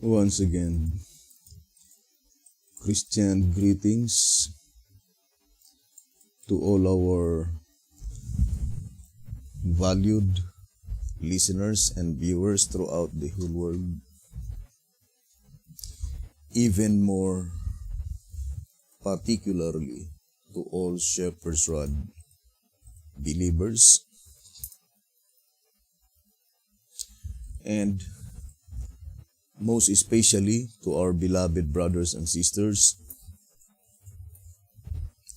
Once again, Christian greetings to all our valued listeners and viewers throughout the whole world. Even more particularly to all Shepherd's Rod believers and most especially to our beloved brothers and sisters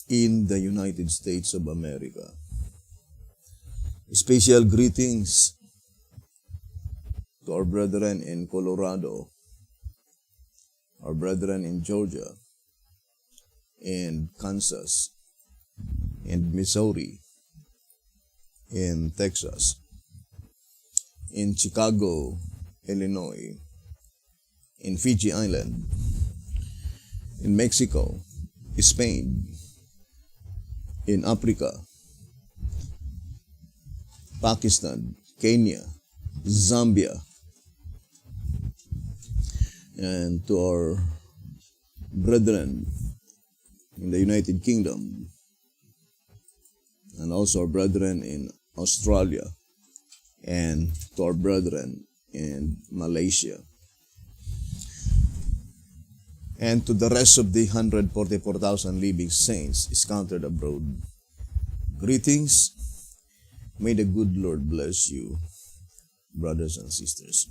in the United States of America. Special greetings to our brethren in Colorado, our brethren in Georgia, in Kansas, in Missouri, in Texas, in Chicago, Illinois, in Fiji Island, in Mexico, Spain, in Africa, Pakistan, Kenya, Zambia, and to our brethren in the United Kingdom, and also our brethren in Australia, and to our brethren in Malaysia, and to the rest of the 144,000 living saints scattered abroad. Greetings. May the good Lord bless you, brothers and sisters.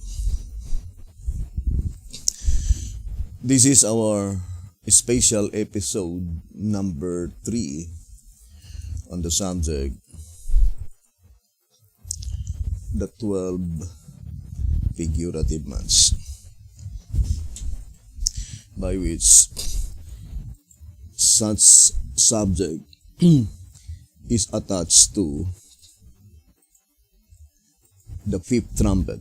This is our special episode number 3 on the subject, the 12 figurative months, by which such subject is attached to the fifth trumpet.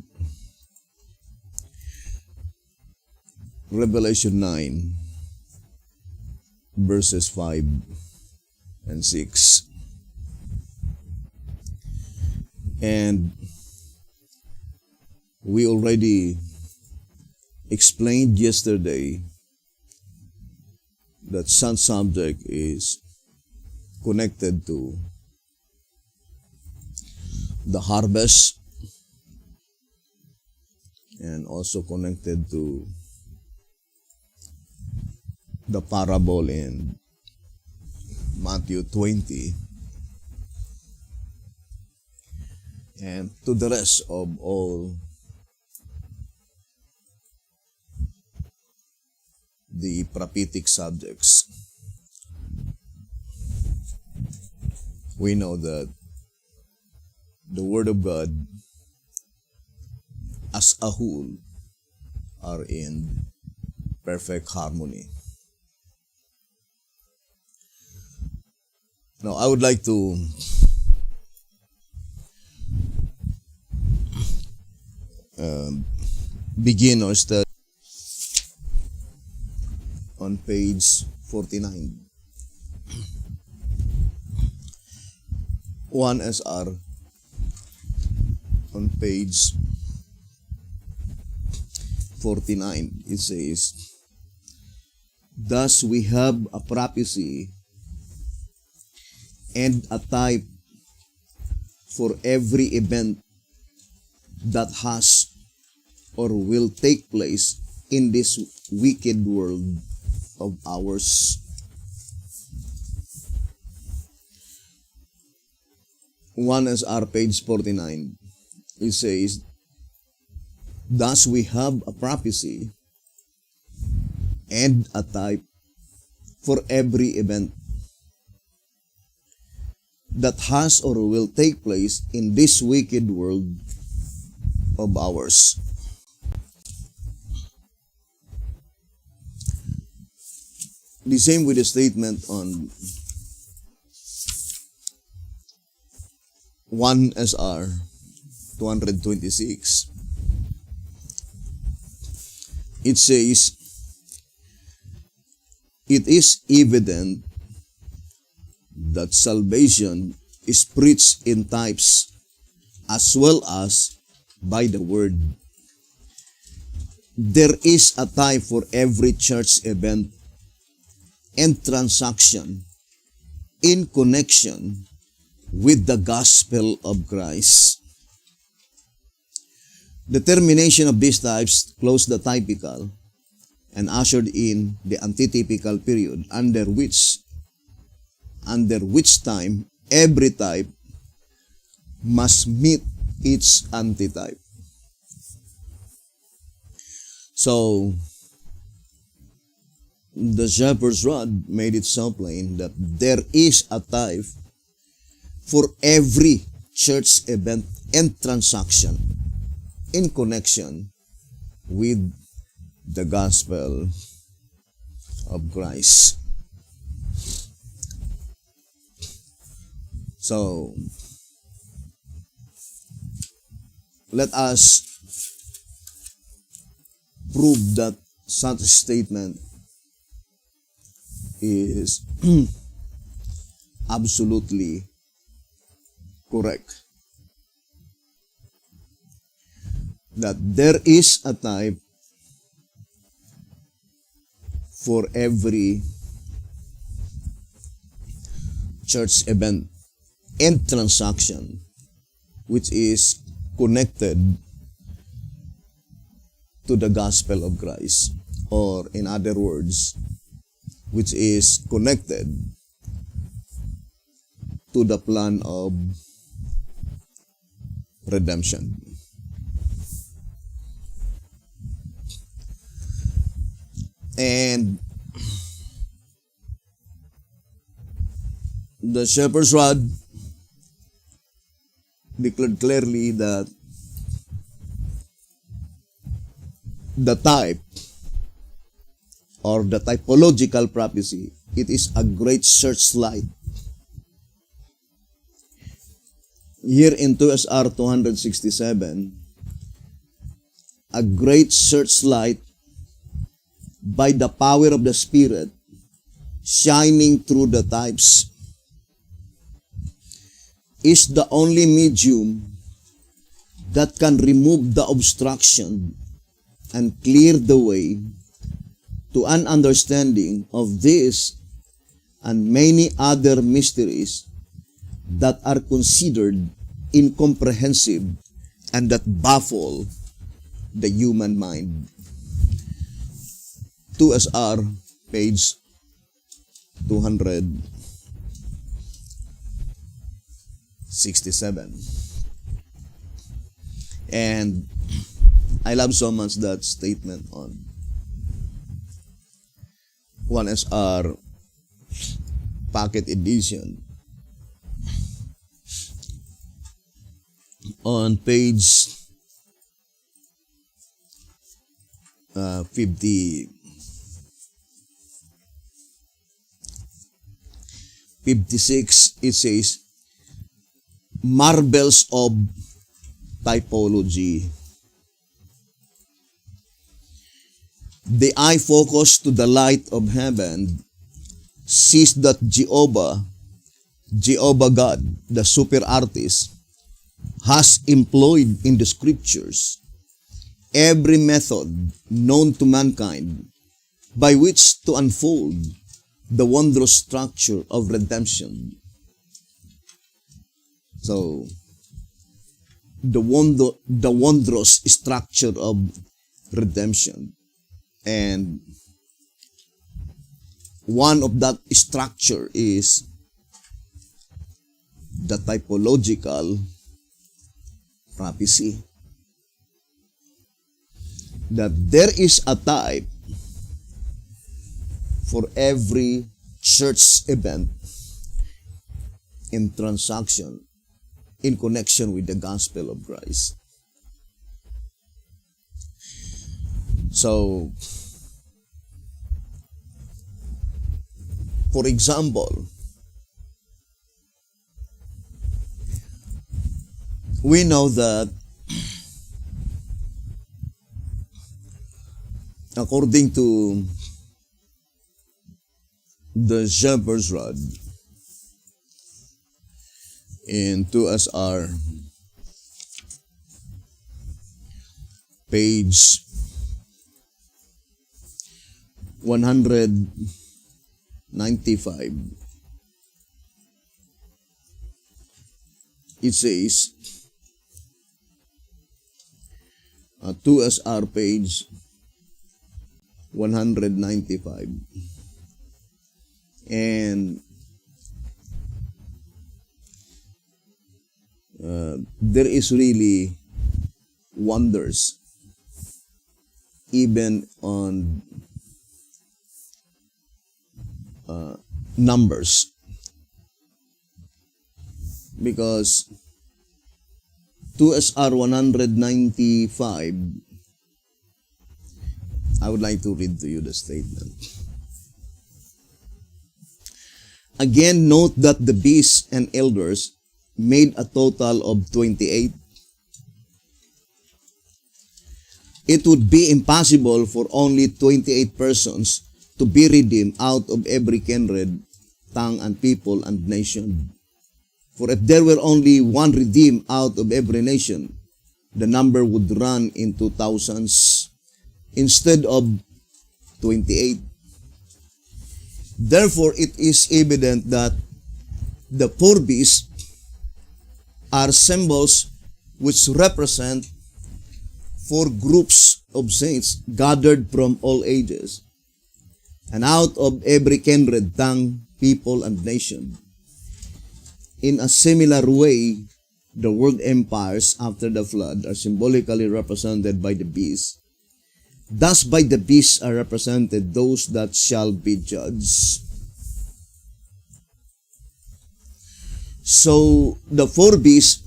Revelation 9 verses 5 and 6. And we already explained yesterday that such subject is connected to the harvest and also connected to the parable in Matthew 20 and to the rest of all the prophetic subjects. We know that the Word of God as a whole are in perfect harmony. Now, I would like to begin our study on page 49. 1 SR on page 49. It says, "Thus we have a prophecy and a type for every event that has or will take place in this wicked world of ours." One is our page 49. It says, "Thus we have a prophecy and a type for every event that has or will take place in this wicked world of ours." The same with the statement on 1 SR 226. It says, "It is evident that salvation is preached in types as well as by the word. there is a time for every church event and transaction in connection with the gospel of Christ. The termination of these types closed the typical and ushered in the antitypical period under which time every type must meet its antitype. So, the shepherd's rod made it so plain that there is a type for every church event and transaction in connection with the gospel of Christ. So, let us prove that such statement is absolutely correct. That there is a type for every church event and transaction which is connected to the gospel of Christ, or in other words, which is connected to the plan of redemption. And the shepherd's rod declared clearly that the type or the typological prophecy, it is a great searchlight. Here in 2SR 267, a great searchlight by the power of the Spirit shining through the types is the only medium that can remove the obstruction and clear the way to an understanding of this and many other mysteries that are considered incomprehensible and that baffle the human mind. 2SR, page 267. And I love so much that statement on 1SR Pocket Edition. On page 56, it says, marvels of typology. The eye focused to the light of heaven sees that Jehovah God, the super artist, has employed in the scriptures every method known to mankind by which to unfold the wondrous structure of redemption. So, the wondrous structure of redemption. And one of that structure is the typological prophecy. That there is a type for every church event in transaction in connection with the gospel of Christ. So, for example, we know that according to the shepherd's rod in 2SR page 195, it says, 2SR page 195, and there is really wonders even on numbers, because 2SR 195, I would like to read to you the statement. Again, note that the beasts and elders made a total of 28. It would be impossible for only 28 persons to be redeemed out of every kindred, tongue, and people and nation. For if there were only one redeemed out of every nation, the number would run into thousands instead of 28. Therefore, it is evident that the four beasts are symbols which represent four groups of saints gathered from all ages and out of every kindred, tongue, people, and nation. In a similar way, the world empires after the flood are symbolically represented by the beast. Thus, by the beast are represented those that shall be judged. So, the four beasts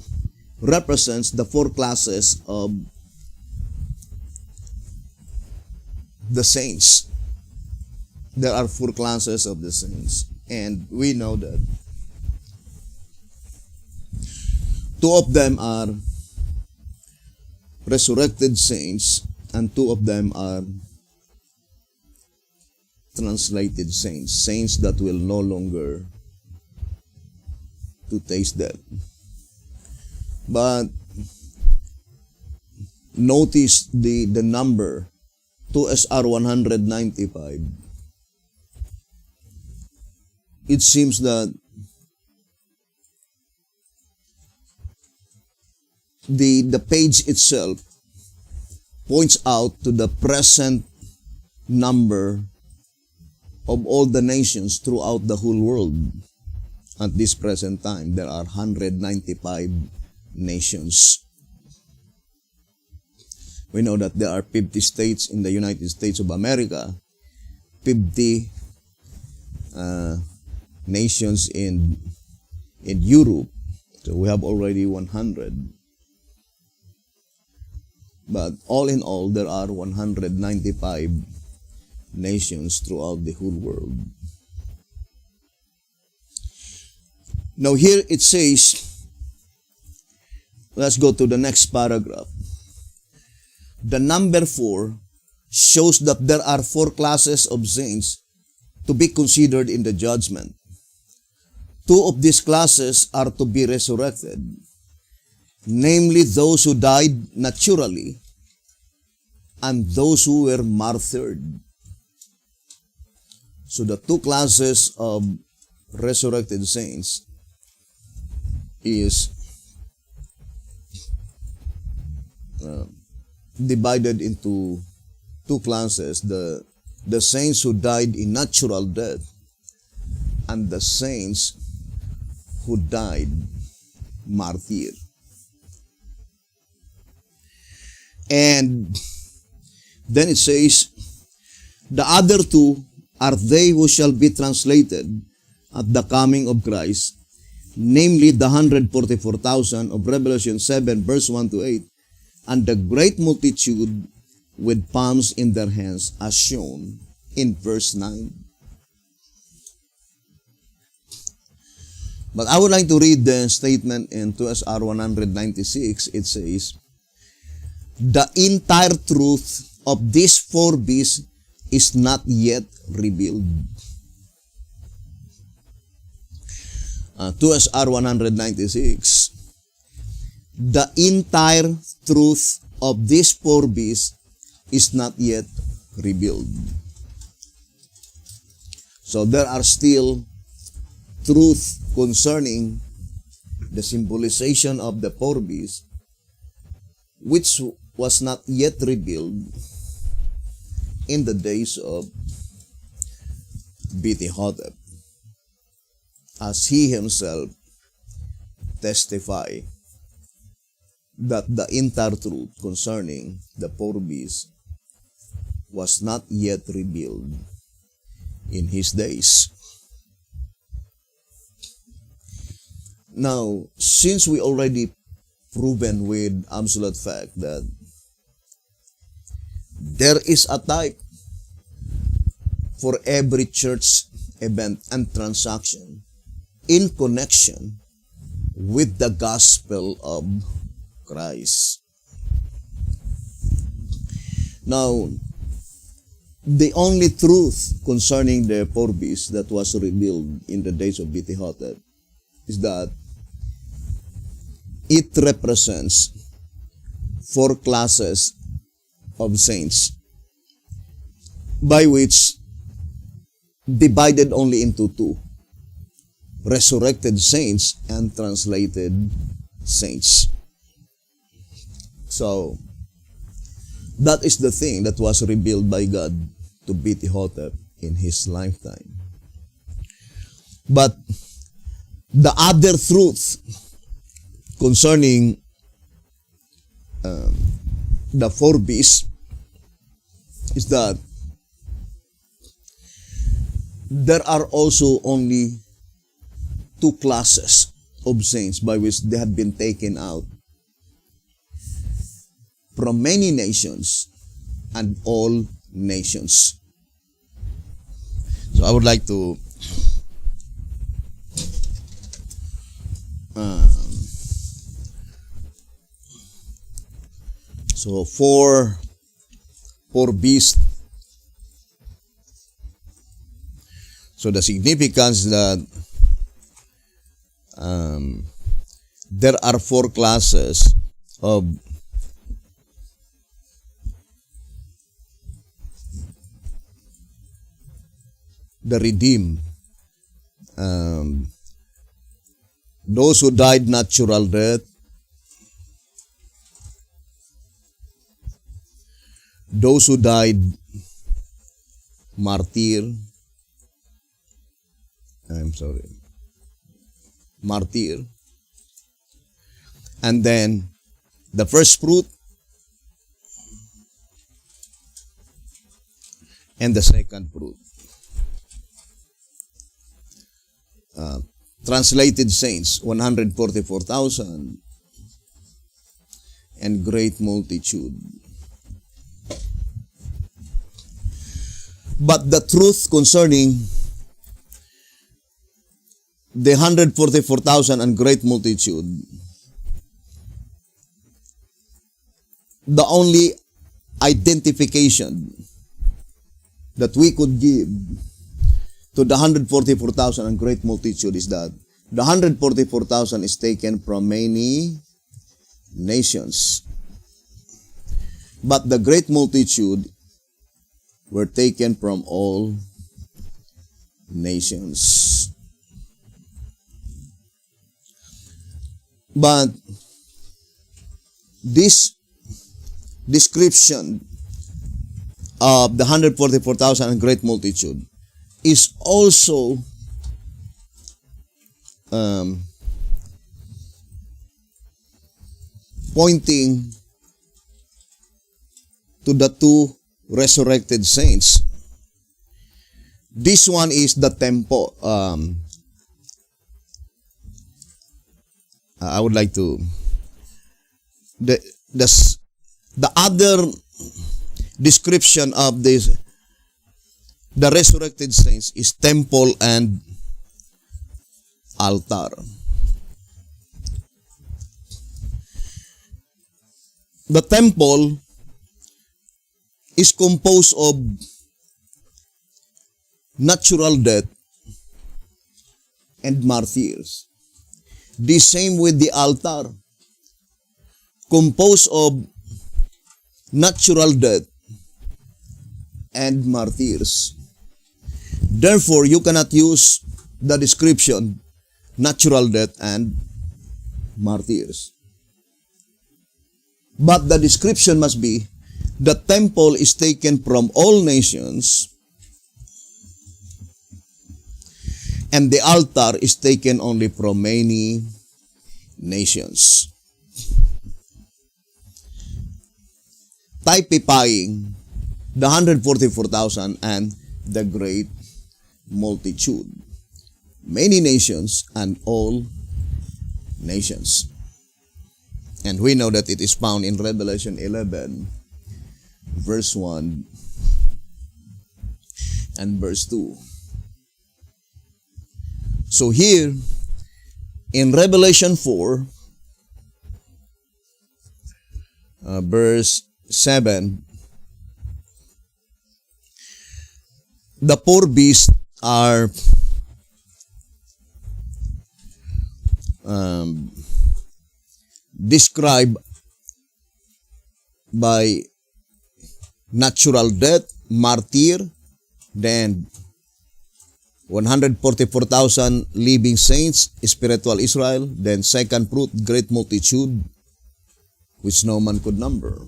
represents the four classes of the saints. There are four classes of the saints, and we know that two of them are resurrected saints, and two of them are translated saints, saints that will no longer to taste death. But notice the number 2SR 195. It seems that the page itself points out to the present number of all the nations throughout the whole world. At this present time, there are 195 nations. We know that there are 50 states in the United States of America, 50 nations in Europe. So we have already 100. But all in all, there are 195 nations throughout the whole world. Now here it says, let's go to the next paragraph. The number 4 shows that there are 4 classes of saints to be considered in the judgment. 2 of these classes are to be resurrected, namely those who died naturally and those who were martyred. So the 2 classes of resurrected saints is divided into 2 classes, the saints who died in natural death and the saints who died martyr. And then it says, the other 2 are they who shall be translated at the coming of Christ, namely the 144,000 of Revelation 7 verse 1 to 8, and the great multitude with palms in their hands as shown in verse 9. But I would like to read the statement in 2SR 196. It says, the entire truth of these 4 beasts is not yet revealed. 2SR 196. The entire truth of these 4 beasts is not yet revealed. So there are still truth concerning the symbolization of the four beasts, which was not yet revealed in the days of Hotep, as he himself testified that the entire truth concerning the four beasts was not yet revealed in his days. Now, since we already proven with absolute fact that there is a type for every church event and transaction in connection with the gospel of Christ. Now, the only truth concerning the four beasts that was revealed in the days of Hotep is that it represents four classes of saints, by which divided only into two: resurrected saints and translated saints. So, that is the thing that was revealed by God to Hotep in his lifetime. But the other truth concerning the four beasts is that there are also only two classes of saints by which they have been taken out from many nations and all nations. So I would like to four beasts. So the significance that there are four classes of the redeemed. Those who died natural death, those who died martyr, and then the first fruit and the second fruit. Translated saints, 144,000, and great multitude. But the truth concerning the 144,000 and great multitude, the only identification that we could give to the 144,000 and great multitude is that the 144,000 is taken from many nations, but the great multitude were taken from all nations. But this description of the 144,000 and great multitude is also pointing to the two resurrected saints. This one is the temple. I would like to the other description of this, the resurrected saints, is temple and altar. The temple is composed of natural death and martyrs. The same with the altar, composed of natural death and martyrs. Therefore, you cannot use the description natural death and martyrs. But the description must be, the temple is taken from all nations, and the altar is taken only from many nations. Typifying the 144,000 and the great multitude. Many nations and all nations. And we know that it is found in Revelation 11, verse 1 and verse 2. So here, in Revelation 4, verse 7, the four beasts are described by natural death, martyr, then 144,000 living saints, spiritual Israel, then second fruit, great multitude, which no man could number.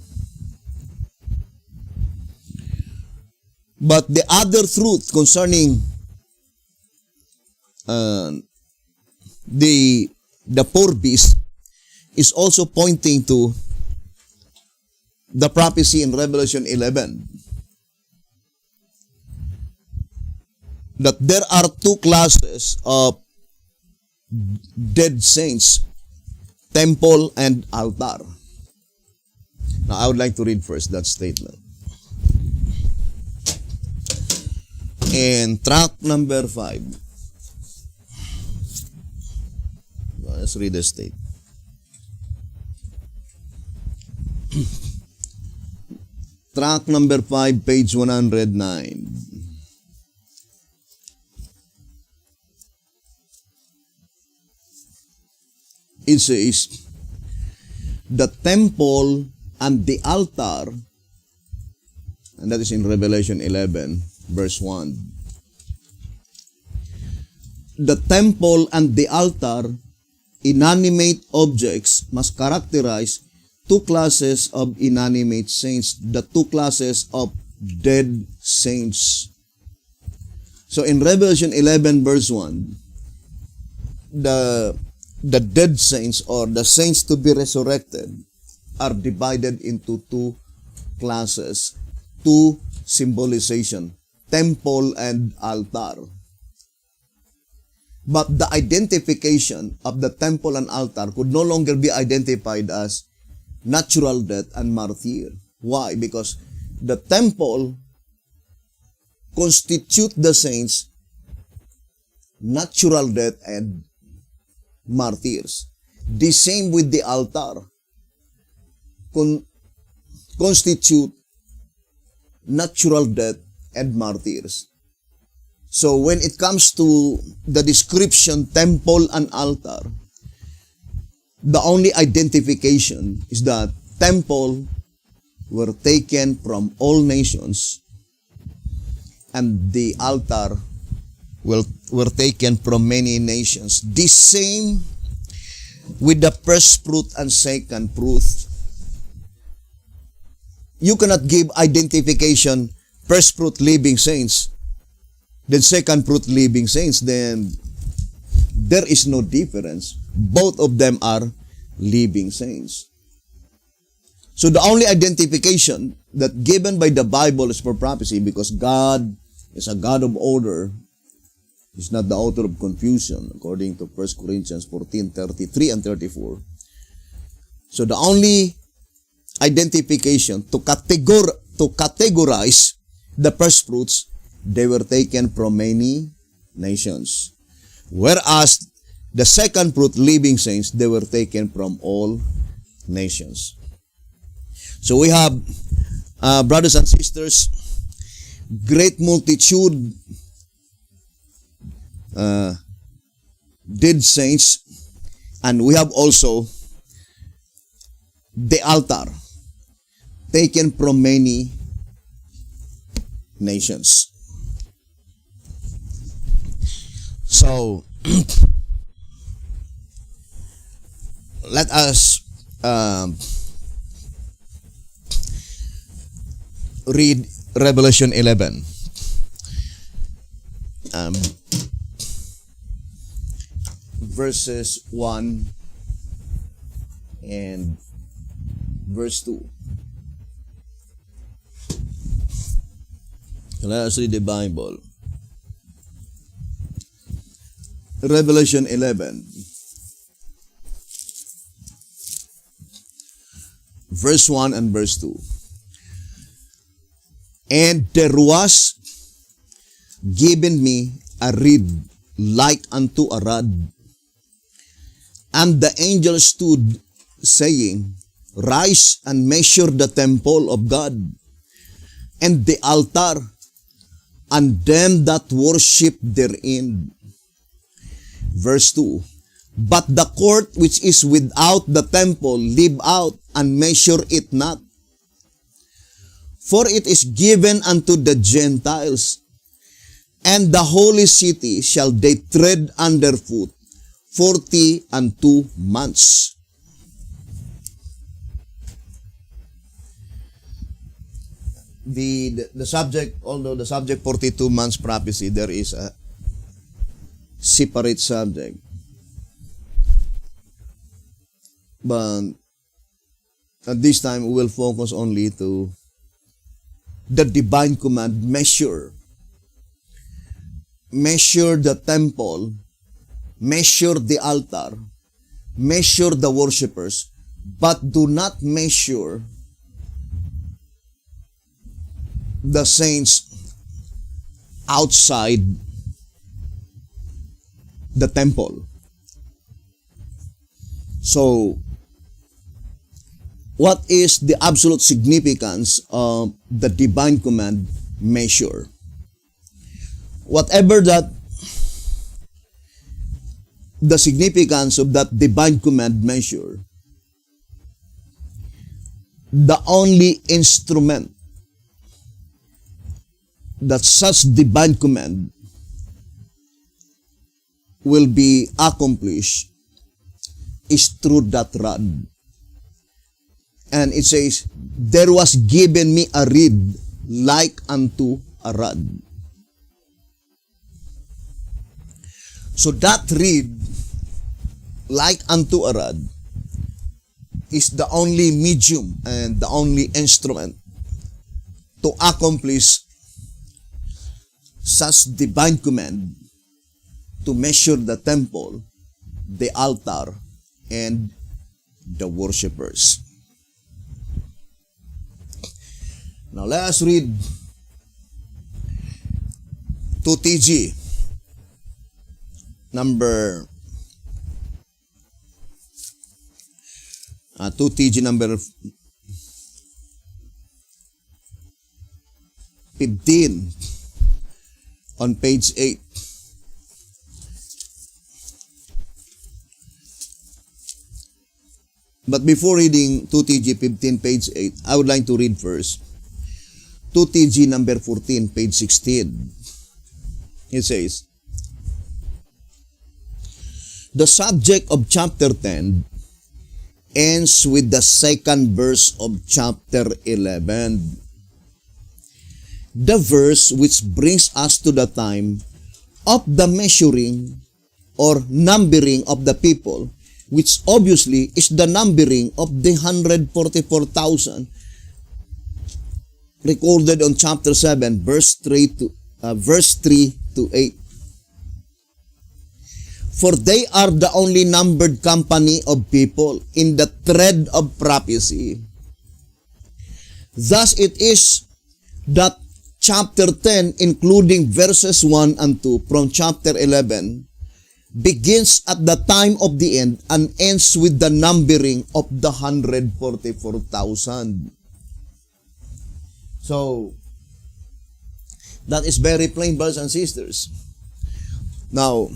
But the other truth concerning the four beasts is also pointing to the prophecy in Revelation 11, that there are two classes of dead saints, temple and altar. Now, I would like to read first that statement. In track number 5, let's read the statement. Track number 5, page 109. It says, the temple and the altar, and that is in Revelation 11, verse 1. The temple and the altar, inanimate objects, must characterize two classes of inanimate saints, the two classes of dead saints. So in Revelation 11, verse 1, the dead saints, or the saints to be resurrected, are divided into two classes, two symbolization, temple and altar. But the identification of the temple and altar could no longer be identified as natural death and martyr. Why? Because the temple constitute the saints, natural death and martyrs. The same with the altar, constitute natural death and martyrs. So when it comes to the description temple and altar, the only identification is that temple were taken from all nations and the altar were taken from many nations. The same with the first fruit and second fruit. You cannot give identification first fruit living saints, then second fruit living saints, then there is no difference. Both of them are living saints. So the only identification that given by the Bible is for prophecy, because God is a God of order. He's not the author of confusion, according to 1 Corinthians 14:33 and 34. So the only identification to categorize the first fruits, they were taken from many nations. Whereas the second fruit, living saints, they were taken from all nations. So we have, brothers and sisters, great multitude, dead saints, and we have also the altar, taken from many nations. So, let us read Revelation 11. Verses 1 and verse 2. Let us read the Bible. Revelation 11. Verse 1 and verse 2. And there was given me a reed like unto a rod. And the angel stood, saying, Rise and measure the temple of God, and the altar, and them that worship therein. Verse 2. But the court which is without the temple leave out, and measure it not. For it is given unto the Gentiles, and the holy city shall they tread underfoot 42 months. The subject, although the subject 42 months prophecy, there is a separate subject. But at this time, we will focus only to the divine command, measure. Measure the temple, measure the altar, measure the worshipers, but do not measure the saints outside the temple. So, what is the absolute significance of the divine command, measure? Whatever that the significance of that divine command, measure, the only instrument that such divine command will be accomplished is through that rod. And it says, there was given me a reed like unto a rod. So that reed, like unto a rod, is the only medium and the only instrument to accomplish such divine command to measure the temple, the altar, and the worshipers. Now let us read 2TG number 2TG number 15 on page 8. But before reading 2TG 15, page 8, I would like to read first 2TG number 14, page 16. It says, the subject of chapter 10 ends with the second verse of chapter 11. The verse which brings us to the time of the measuring or numbering of the people, which obviously is the numbering of the 144,000 recorded on chapter 7, verse 3 to 8. For they are the only numbered company of people in the thread of prophecy. Thus it is that chapter 10, including verses 1 and 2 from chapter 11, begins at the time of the end and ends with the numbering of the 144,000. So, that is very plain, brothers and sisters. Now,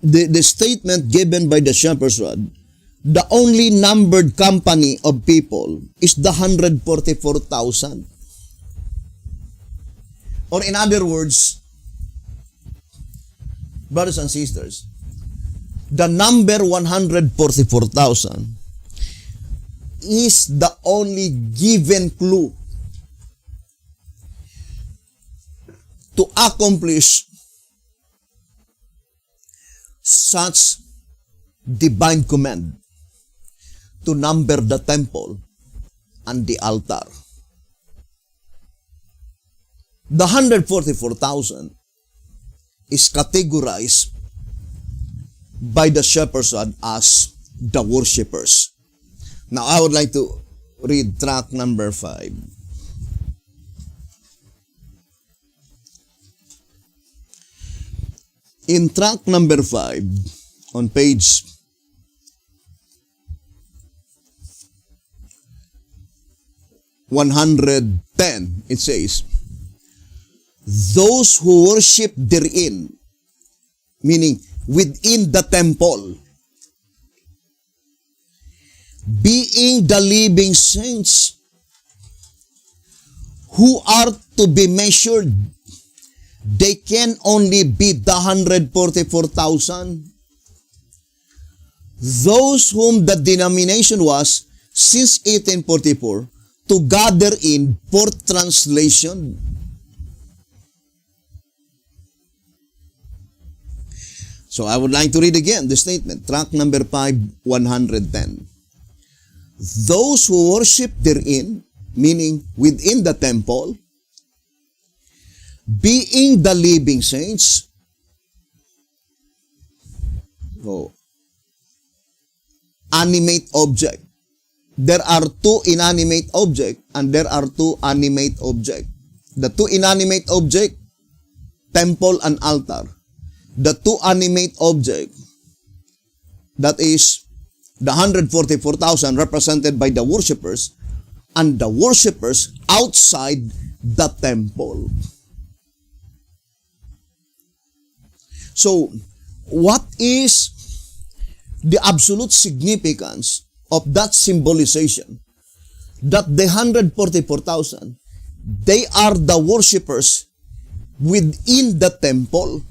the statement given by the shepherd's rod, the only numbered company of people is the 144,000. Or in other words, brothers and sisters, the number 144,000 is the only given clue to accomplish such divine command to number the temple and the altar. The 144,000 is categorized by the shepherds as the worshippers. Now, I would like to read track number 5. In track number 5, on page 110, it says, those who worship therein, meaning within the temple, being the living saints who are to be measured, they can only be the 144,000. Those whom the denomination was, since 1844, to gather in for translation. So I would like to read again the statement, track number 5, 110. Those who worship therein, meaning within the temple, being the living saints, so, animate object. There are two inanimate objects and there are two animate objects. The two inanimate objects, temple and altar. The two animate objects, that is the 144,000 represented by the worshippers, and the worshippers outside the temple. So, what is the absolute significance of that symbolization? That the 144,000, they are the worshippers within the temple.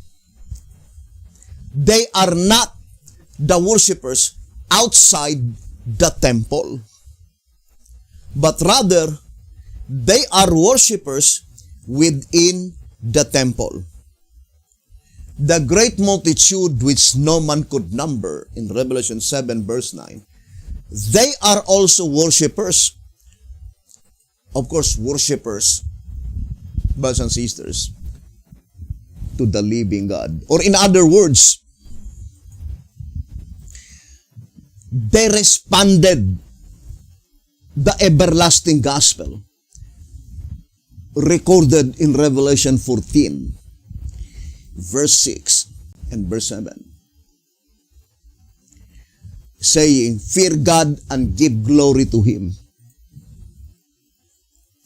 They are not the worshippers outside the temple, but rather they are worshippers within the temple. The great multitude which no man could number, in Revelation 7 verse 9, they are also worshippers. Of course, worshippers, brothers and sisters, to the living God. Or in other words, they responded the everlasting gospel recorded in Revelation 14, verse 6 and verse 7, saying, fear God and give glory to Him,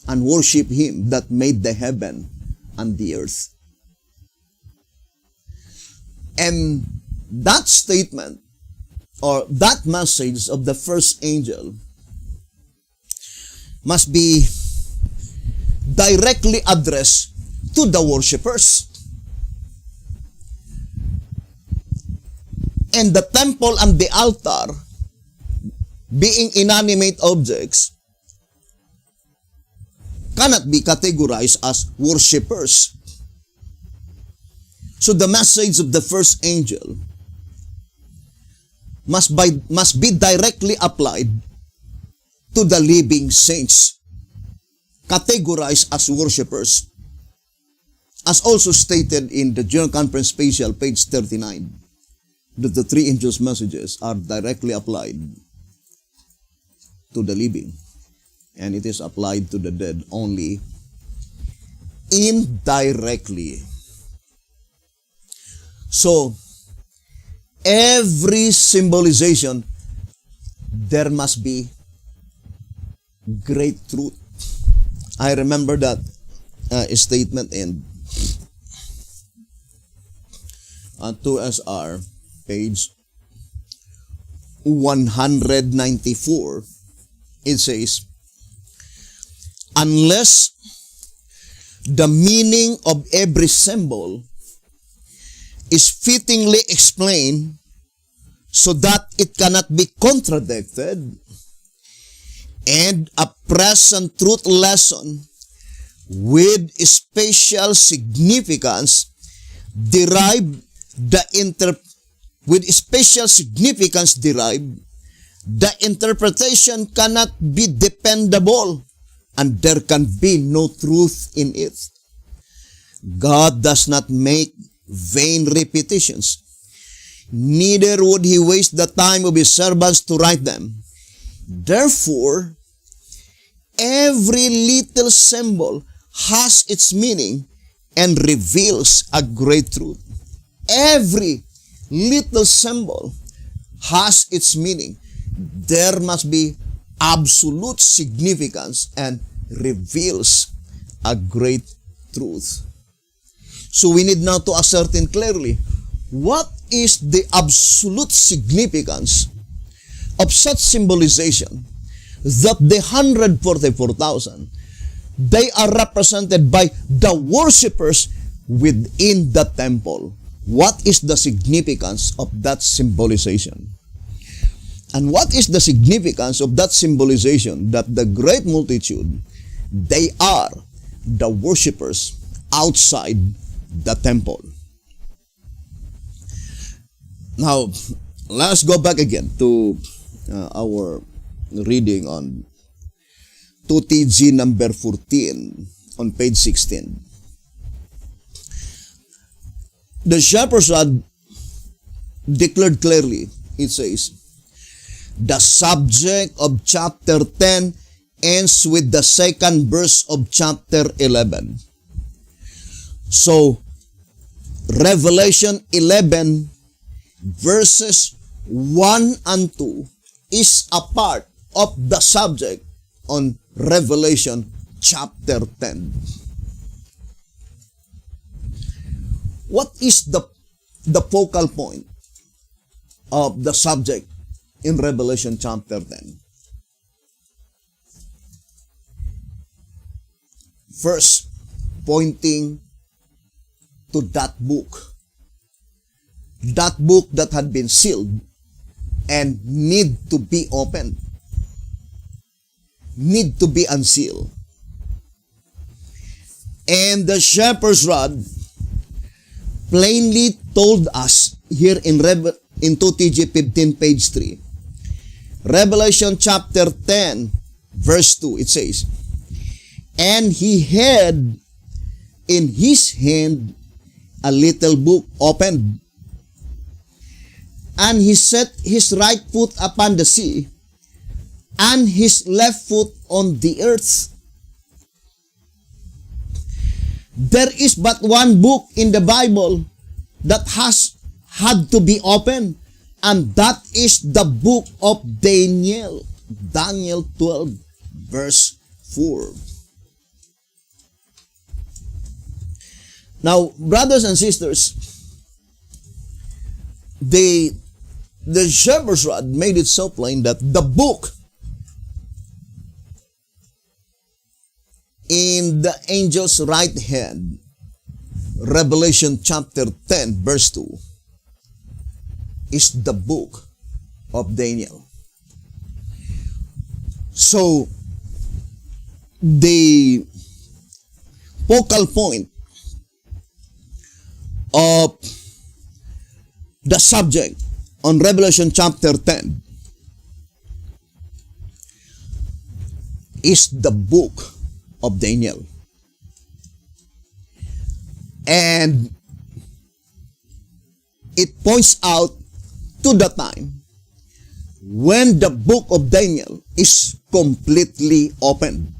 and worship Him that made the heaven and the earth. And that statement, or that message of the first angel, must be directly addressed to the worshippers. And the temple and the altar, being inanimate objects, cannot be categorized as worshippers. So the message of the first angel must be directly applied to the living saints, categorized as worshippers, as also stated in the General Conference Special, page 39, that the three angels' messages are directly applied to the living, and it is applied to the dead only indirectly. So, every symbolization, there must be great truth. I remember that statement in 2SR, page 194. It says, unless the meaning of every symbol is fittingly explained so that it cannot be contradicted, and a present truth lesson with special significance derived the interpretation cannot be dependable, and there can be no truth in it. God does not make vain repetitions, neither would he waste the time of his servants to write them. Therefore, every little symbol has its meaning and reveals a great truth. Every little symbol has its meaning. There must be absolute significance and reveals a great truth. So we need now to ascertain clearly what is the absolute significance of such symbolization that the 144,000, they are represented by the worshipers within the temple. What is the significance of that symbolization? And what is the significance of that symbolization that the great multitude, they are the worshipers outside the temple? Now, let's go back again to our reading on 2TG number 14 on page 16. The shepherd's rod declared clearly, it says, the subject of chapter 10 ends with the second verse of chapter 11. So, Revelation 11 verses 1 and 2 is a part of the subject on Revelation chapter 10. What is the focal point of the subject in Revelation chapter 10? First, pointing to that book that had been sealed and need to be opened, need to be unsealed. And the shepherd's rod plainly told us here in 2TG 15 page 3, Revelation chapter 10 verse 2, it says, and he had in his hand a little book opened, and he set his right foot upon the sea, and his left foot on the earth. There is but one book in the Bible that has had to be opened, and that is the book of Daniel. Daniel 12 verse 4. Now, brothers and sisters, the shepherd's rod made it so plain that the book in the angel's right hand, Revelation chapter 10 verse 2, is the book of Daniel. So, the focal point of the subject on Revelation chapter 10 is the book of Daniel. And it points out to the time when the book of Daniel is completely opened.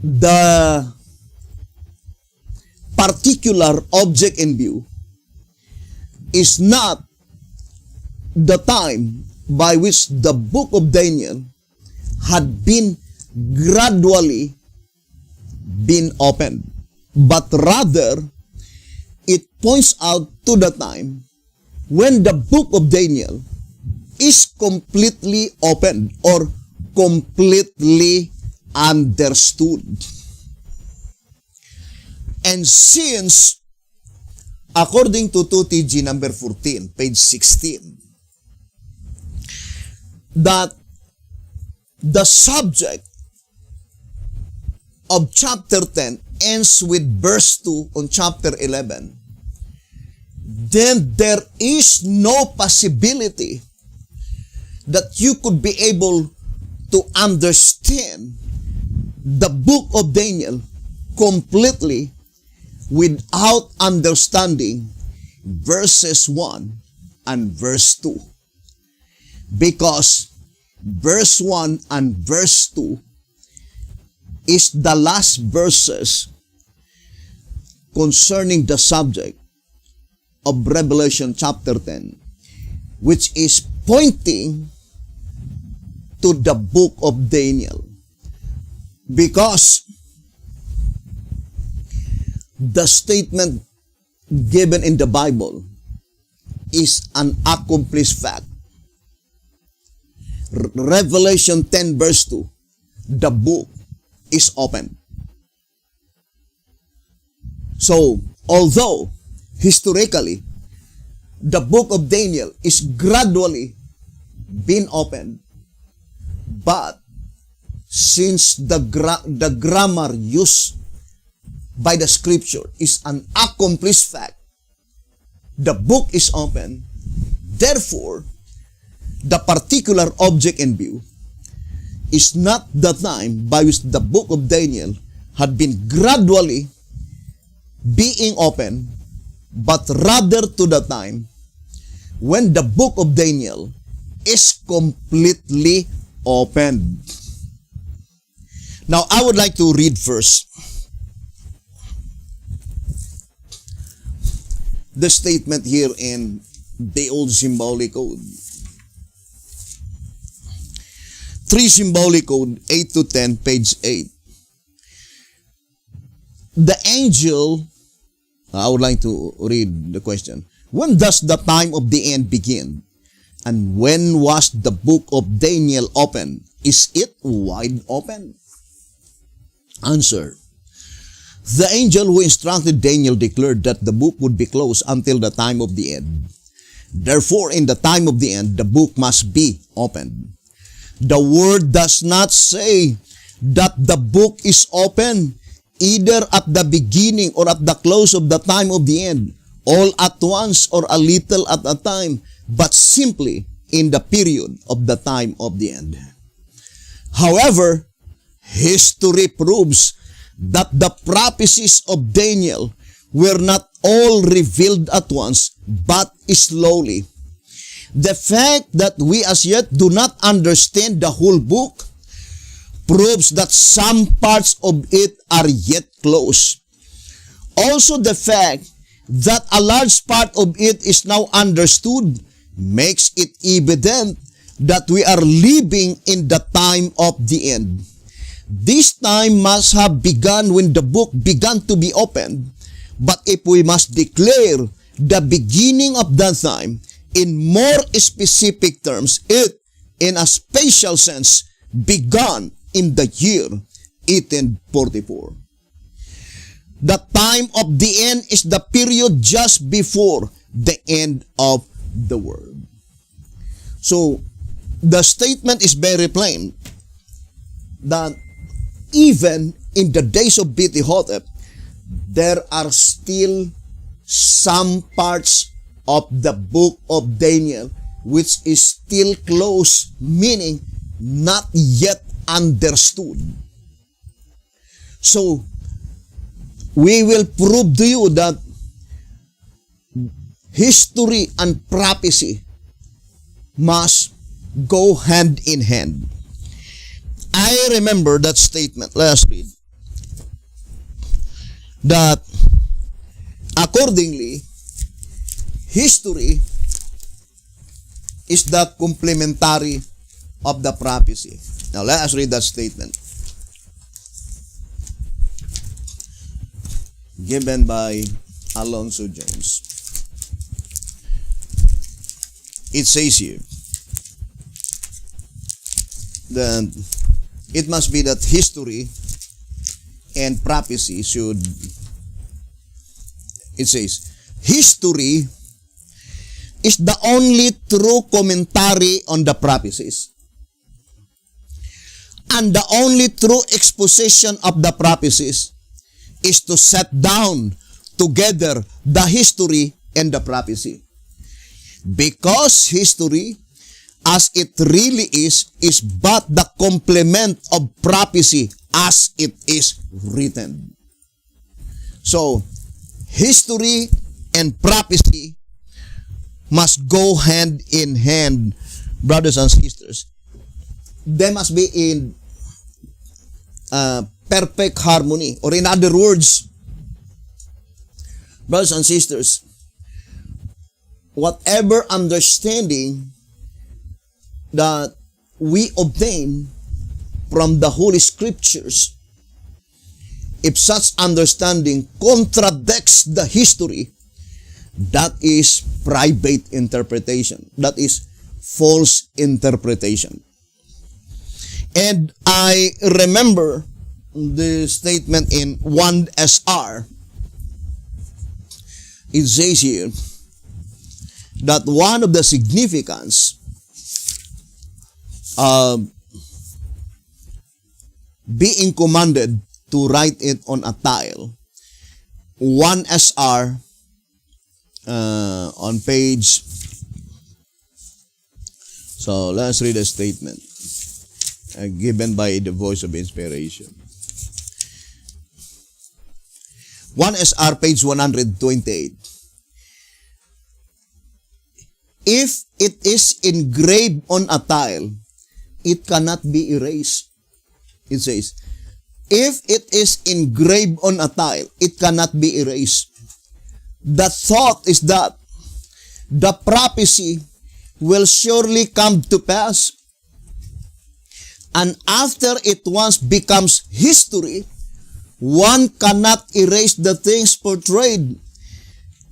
The particular object in view is not the time by which the book of Daniel had been gradually been opened, but rather it points out to the time when the book of Daniel is completely opened or completely understood. And since according to 2TG number 14, page 16, that the subject of chapter 10 ends with verse 2 on chapter 11, then there is no possibility that you could be able to understand the book of Daniel completely without understanding verses 1 and verse 2. Because verse 1 and verse 2 is the last verses concerning the subject of Revelation chapter 10, which is pointing to the book of Daniel. Because the statement given in the Bible is an accomplished fact. Revelation 10 verse 2, the book is open. So, although historically the book of Daniel is gradually being opened, but since the grammar used by the scripture is an accomplished fact, the book is open, therefore, the particular object in view is not the time by which the book of Daniel had been gradually being opened, but rather to the time when the book of Daniel is completely opened. Now, I would like to read first the statement here in the Old Symbolic Code. 3 Symbolic Code, 8 to 10, page 8. The angel, I would like to read the question. When does the time of the end begin? And when was the book of Daniel opened? Is it wide open? Answer. The angel who instructed Daniel declared that the book would be closed until the time of the end. Therefore, in the time of the end, the book must be opened. The word does not say that the book is open either at the beginning or at the close of the time of the end, all at once or a little at a time, but simply in the period of the time of the end. However, history proves that the prophecies of Daniel were not all revealed at once, but slowly. The fact that we as yet do not understand the whole book proves that some parts of it are yet closed. Also, the fact that a large part of it is now understood makes it evident that we are living in the time of the end. This time must have begun when the book began to be opened, but if we must declare the beginning of that time in more specific terms, it, in a spatial sense, began in the year 1844. The time of the end is the period just before the end of the world. So, the statement is very plain that even in the days of Beti-Hotep, there are still some parts of the book of Daniel which is still closed, meaning not yet understood. So, we will prove to you that history and prophecy must go hand in hand. I remember that statement, let us read, that accordingly, history is the complementary of the prophecy. Now, let us read that statement given by Alonzo Jones. It says here that it must be that history and prophecy should, it says, history is the only true commentary on the prophecies. And the only true exposition of the prophecies is to set down together the history and the prophecy. Because history, as it really is but the complement of prophecy as it is written. So, history and prophecy must go hand in hand, brothers and sisters. They must be in perfect harmony. Or in other words, brothers and sisters, whatever understanding that we obtain from the Holy Scriptures, if such understanding contradicts the history, that is private interpretation. That is false interpretation. And I remember the statement in 1SR. It says here that one of the significance of being commanded to write it on a tile, 1SR on page, so let's read a statement given by the voice of inspiration. 1SR page 128. If it is engraved on a tile, it cannot be erased. It says, if it is engraved on a tile, it cannot be erased. The thought is that the prophecy will surely come to pass. And after it once becomes history, one cannot erase the things portrayed.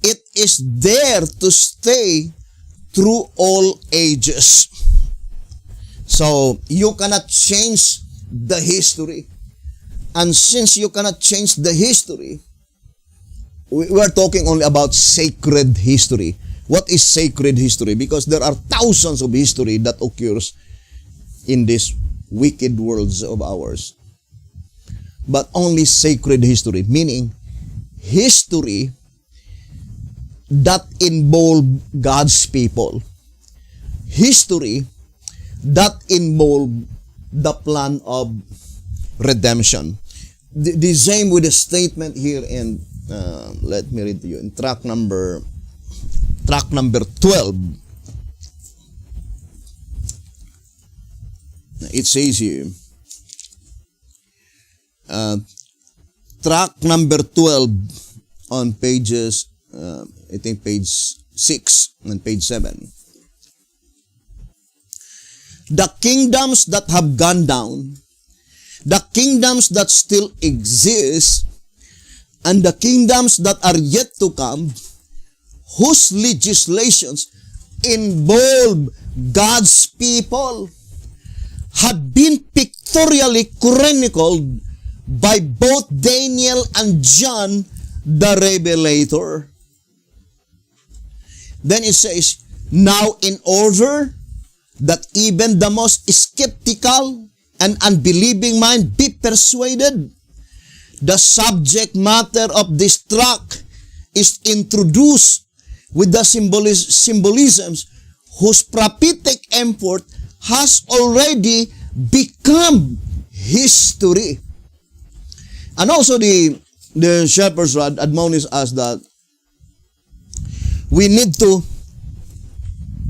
It is there to stay through all ages. So, you cannot change the history. And since you cannot change the history, we are talking only about sacred history. What is sacred history? Because there are thousands of history that occurs in these wicked worlds of ours. But only sacred history, meaning history that involve God's people. History that involve the plan of redemption. The same with the statement here in, let me read to you, in track number 12. It says here, track number 12 on pages, I think page 6 and page 7. The kingdoms that have gone down, the kingdoms that still exist, and the kingdoms that are yet to come, whose legislations involve God's people, had been pictorially chronicled by both Daniel and John the Revelator. Then it says, now in order that even the most skeptical and unbelieving mind be persuaded, the subject matter of this tract is introduced with the symbolisms whose prophetic import has already become history. And also the shepherd's rod admonishes us that we need to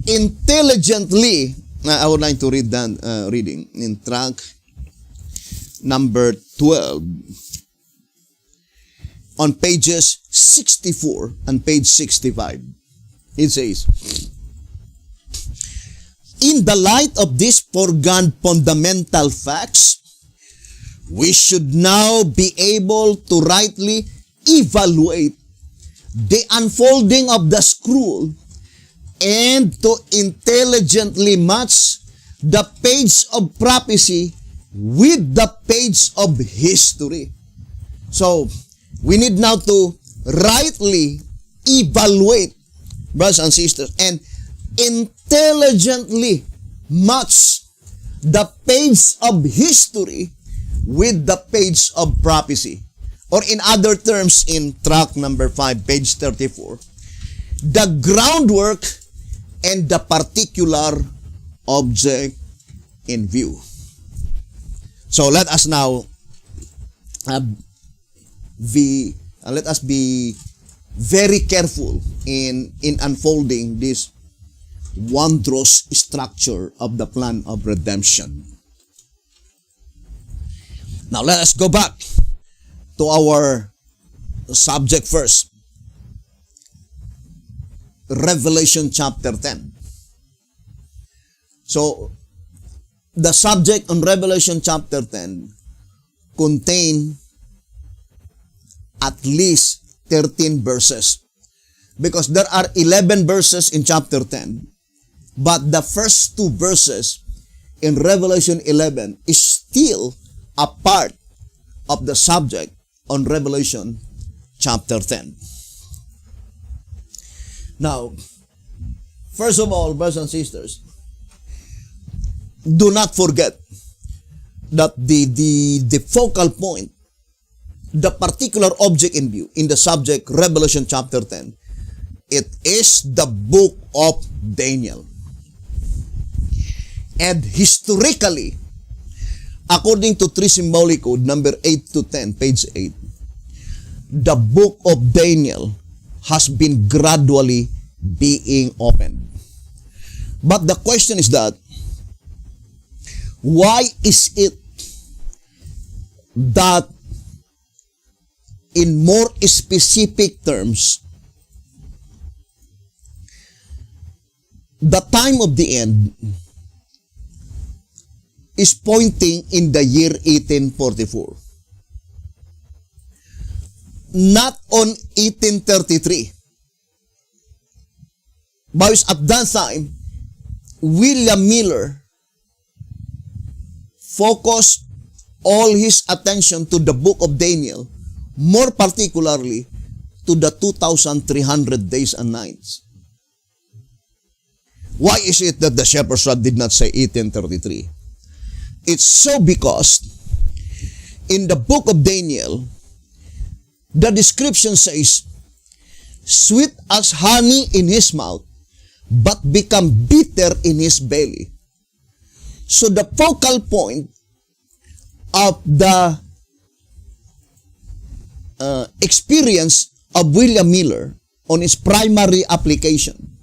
intelligently, I would like to read that reading in track number 12 on pages 64 and page 65. It says, in the light of these foregone fundamental facts, we should now be able to rightly evaluate the unfolding of the scroll and to intelligently match the page of prophecy with the page of history. So, we need now to rightly evaluate, brothers and sisters, and intelligently match the page of history with the page of prophecy. Or in other terms, in track number 5, page 34, the groundwork and the particular object in view. So let us now let us be very careful in unfolding this wondrous structure of the plan of redemption. Now let us go back to our subject first. Revelation chapter 10. So, the subject on Revelation chapter 10 contain at least 13 verses. Because there are 11 verses in chapter 10, but the first 2 verses in Revelation 11 is still a part of the subject on Revelation chapter 10. Now, first of all, brothers and sisters, do not forget that the focal point, the particular object in view in the subject Revelation chapter 10, it is the book of Daniel. And historically, according to 3 Symbolic Code number 8 to 10, page 8, the book of Daniel has been gradually being opened. But the question is that, why is it that in more specific terms, the time of the end is pointing in the year 1844? Not on 1833. Because at that time, William Miller focused all his attention to the book of Daniel, more particularly to the 2,300 days and nights. Why is it that the Shepherd's Rod did not say 1833? It's so because in the book of Daniel, the description says, sweet as honey in his mouth, but become bitter in his belly. So the focal point of the experience of William Miller on his primary application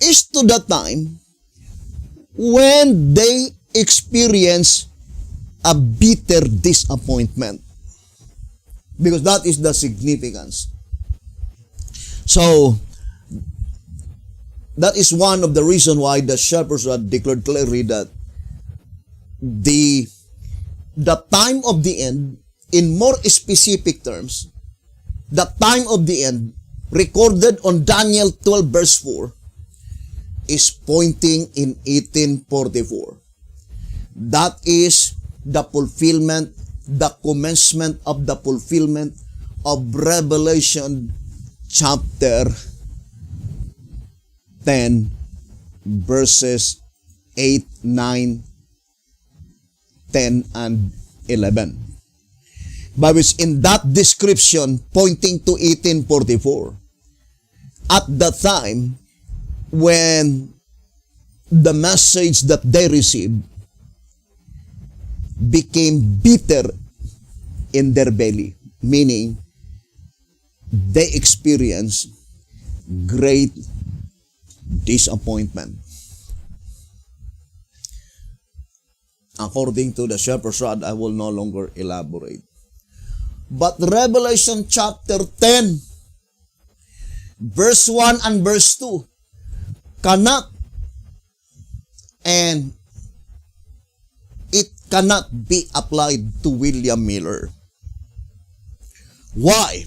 is to the time when they experience a bitter disappointment. Because that is the significance. So, that is one of the reasons why the Shepherd's Rod declared clearly that the time of the end, in more specific terms, the time of the end recorded on Daniel 12 verse 4 is pointing in 1844. That is the fulfillment, the commencement of the fulfillment of Revelation chapter 10 verses 8, 9, 10, and 11. By which in that description pointing to 1844, at the time when the message that they received became bitter in their belly, meaning they experienced great disappointment. According to the Shepherd's Rod, I will no longer elaborate. But Revelation chapter 10, verse 1 and verse 2 cannot, and it cannot be applied to William Miller. Why?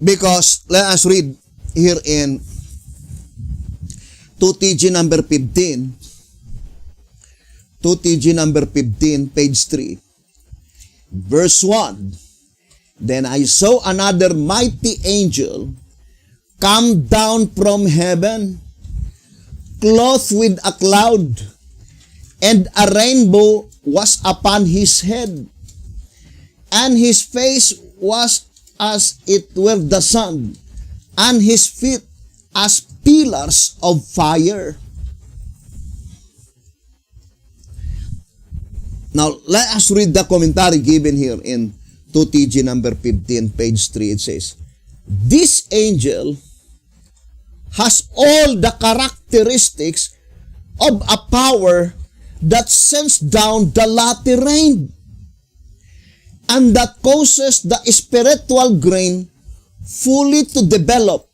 Because let us read here in 2TG number 15, 2TG number 15, page 3, verse 1. Then I saw another mighty angel come down from heaven, clothed with a cloud, and a rainbow was upon his head, and his face was as it were the sun, and his feet as pillars of fire. Now, let us read the commentary given here in 2TG number 15, page 3. It says, this angel has all the characteristics of a power that sends down the latter rain and that causes the spiritual grain fully to develop,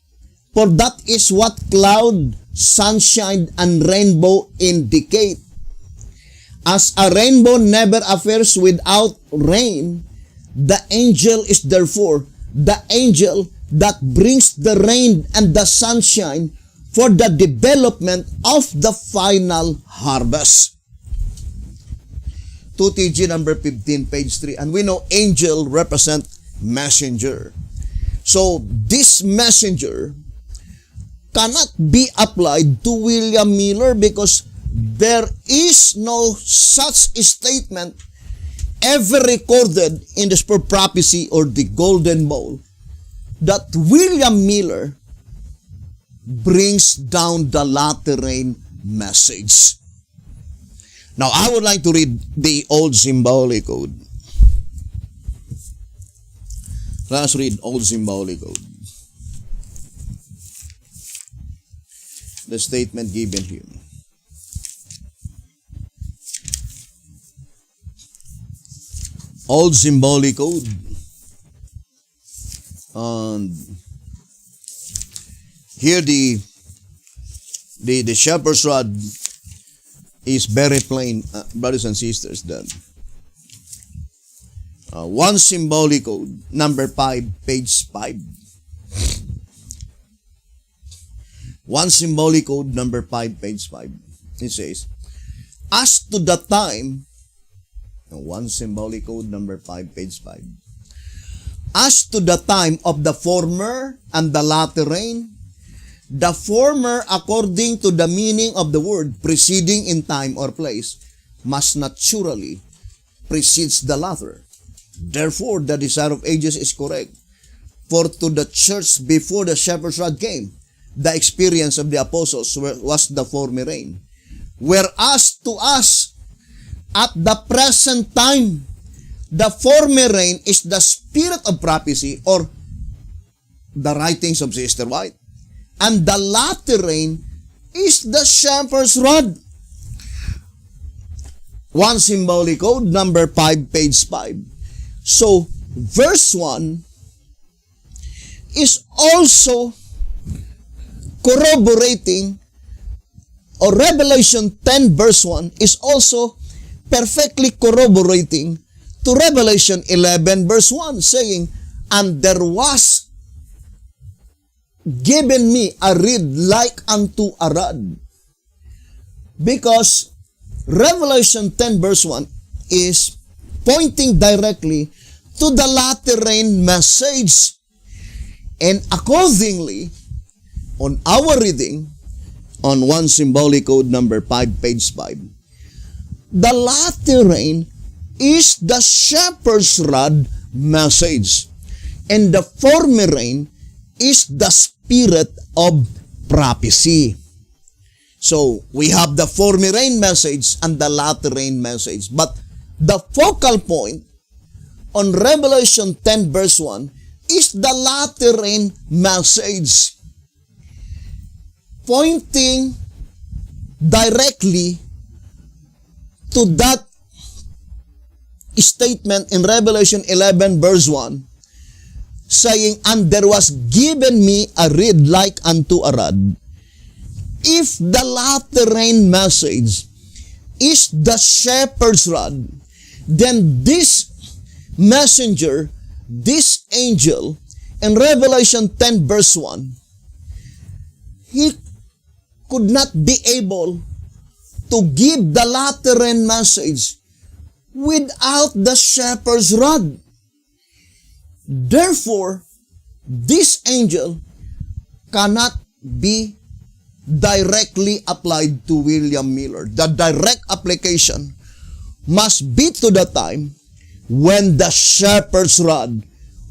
for that is what cloud, sunshine, and rainbow indicate. As a rainbow never appears without rain, the angel is therefore the angel that brings the rain and the sunshine for the development of the final harvest. 2TG number 15, page 3. And we know angel represent messenger. So this messenger cannot be applied to William Miller because there is no such statement ever recorded in the Spur Prophecy or the Golden Bowl that William Miller brings down the latter rain message. Now, I would like to read the Old Symbolic Code. Let us read Old Symbolic Code. The statement given here. Old Symbolic Code. And here the shepherd's rod is very plain, brothers and sisters. That one Symbolic Code, number 5, page 5. One Symbolic Code, number 5, page 5. It says, as to the time, one Symbolic Code, number 5, page 5. As to the time of the former and the latter rain, the former, according to the meaning of the word, preceding in time or place, must naturally precedes the latter. Therefore, the desire of ages is correct. For to the church before the shepherd's rod came, the experience of the apostles was the former rain. Whereas to us, at the present time, the former rain is the spirit of prophecy or the writings of Sister White. And the latter rain is the shepherd's rod. One Symbolic Code, number 5, page 5. So, verse 1 is also corroborating, or Revelation 10 verse 1 is also perfectly corroborating to Revelation 11 verse 1, saying, and there was given me a reed like unto a rod. Because Revelation 10 verse 1 is pointing directly to the latter rain message. And accordingly, on our reading, on one Symbolic Code number 5, page 5, the latter rain is the shepherd's rod message, and the former rain is the spirit of prophecy. So, we have the former rain message and the latter rain message. But the focal point on Revelation 10 verse 1 is the latter rain message, pointing directly to that statement in Revelation 11 verse 1, saying, and there was given me a reed like unto a rod. If the latter rain message is the shepherd's rod, then this messenger, this angel, in Revelation 10 verse 1, he could not be able to give the latter rain message without the shepherd's rod. Therefore, this angel cannot be directly applied to William Miller. The direct application must be to the time when the shepherd's rod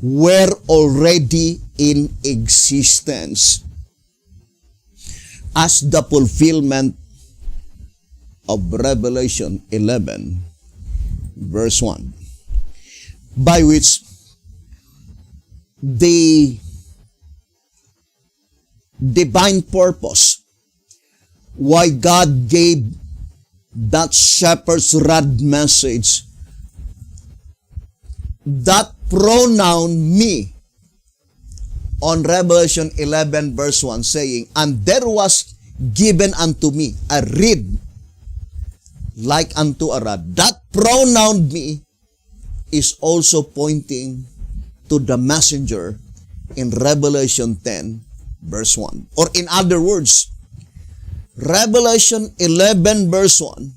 were already in existence as the fulfillment of Revelation 11 verse 1, by which the divine purpose why God gave that shepherd's rod message, that pronoun me, on Revelation 11 verse 1 saying, and there was given unto me a reed like unto a rod. That pronoun me is also pointing to the messenger in Revelation 10 verse 1. Or in other words, Revelation 11 verse 1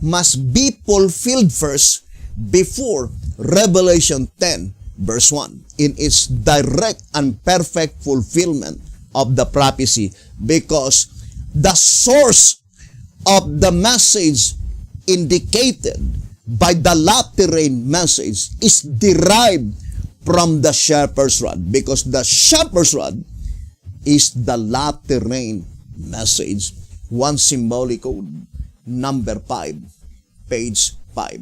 must be fulfilled first before Revelation 10 verse 1 in its direct and perfect fulfillment of the prophecy, because the source of the message indicated by the latter rain message is derived from the shepherd's rod, because the shepherd's rod is the latter rain message. One symbolic code, number 5, page 5.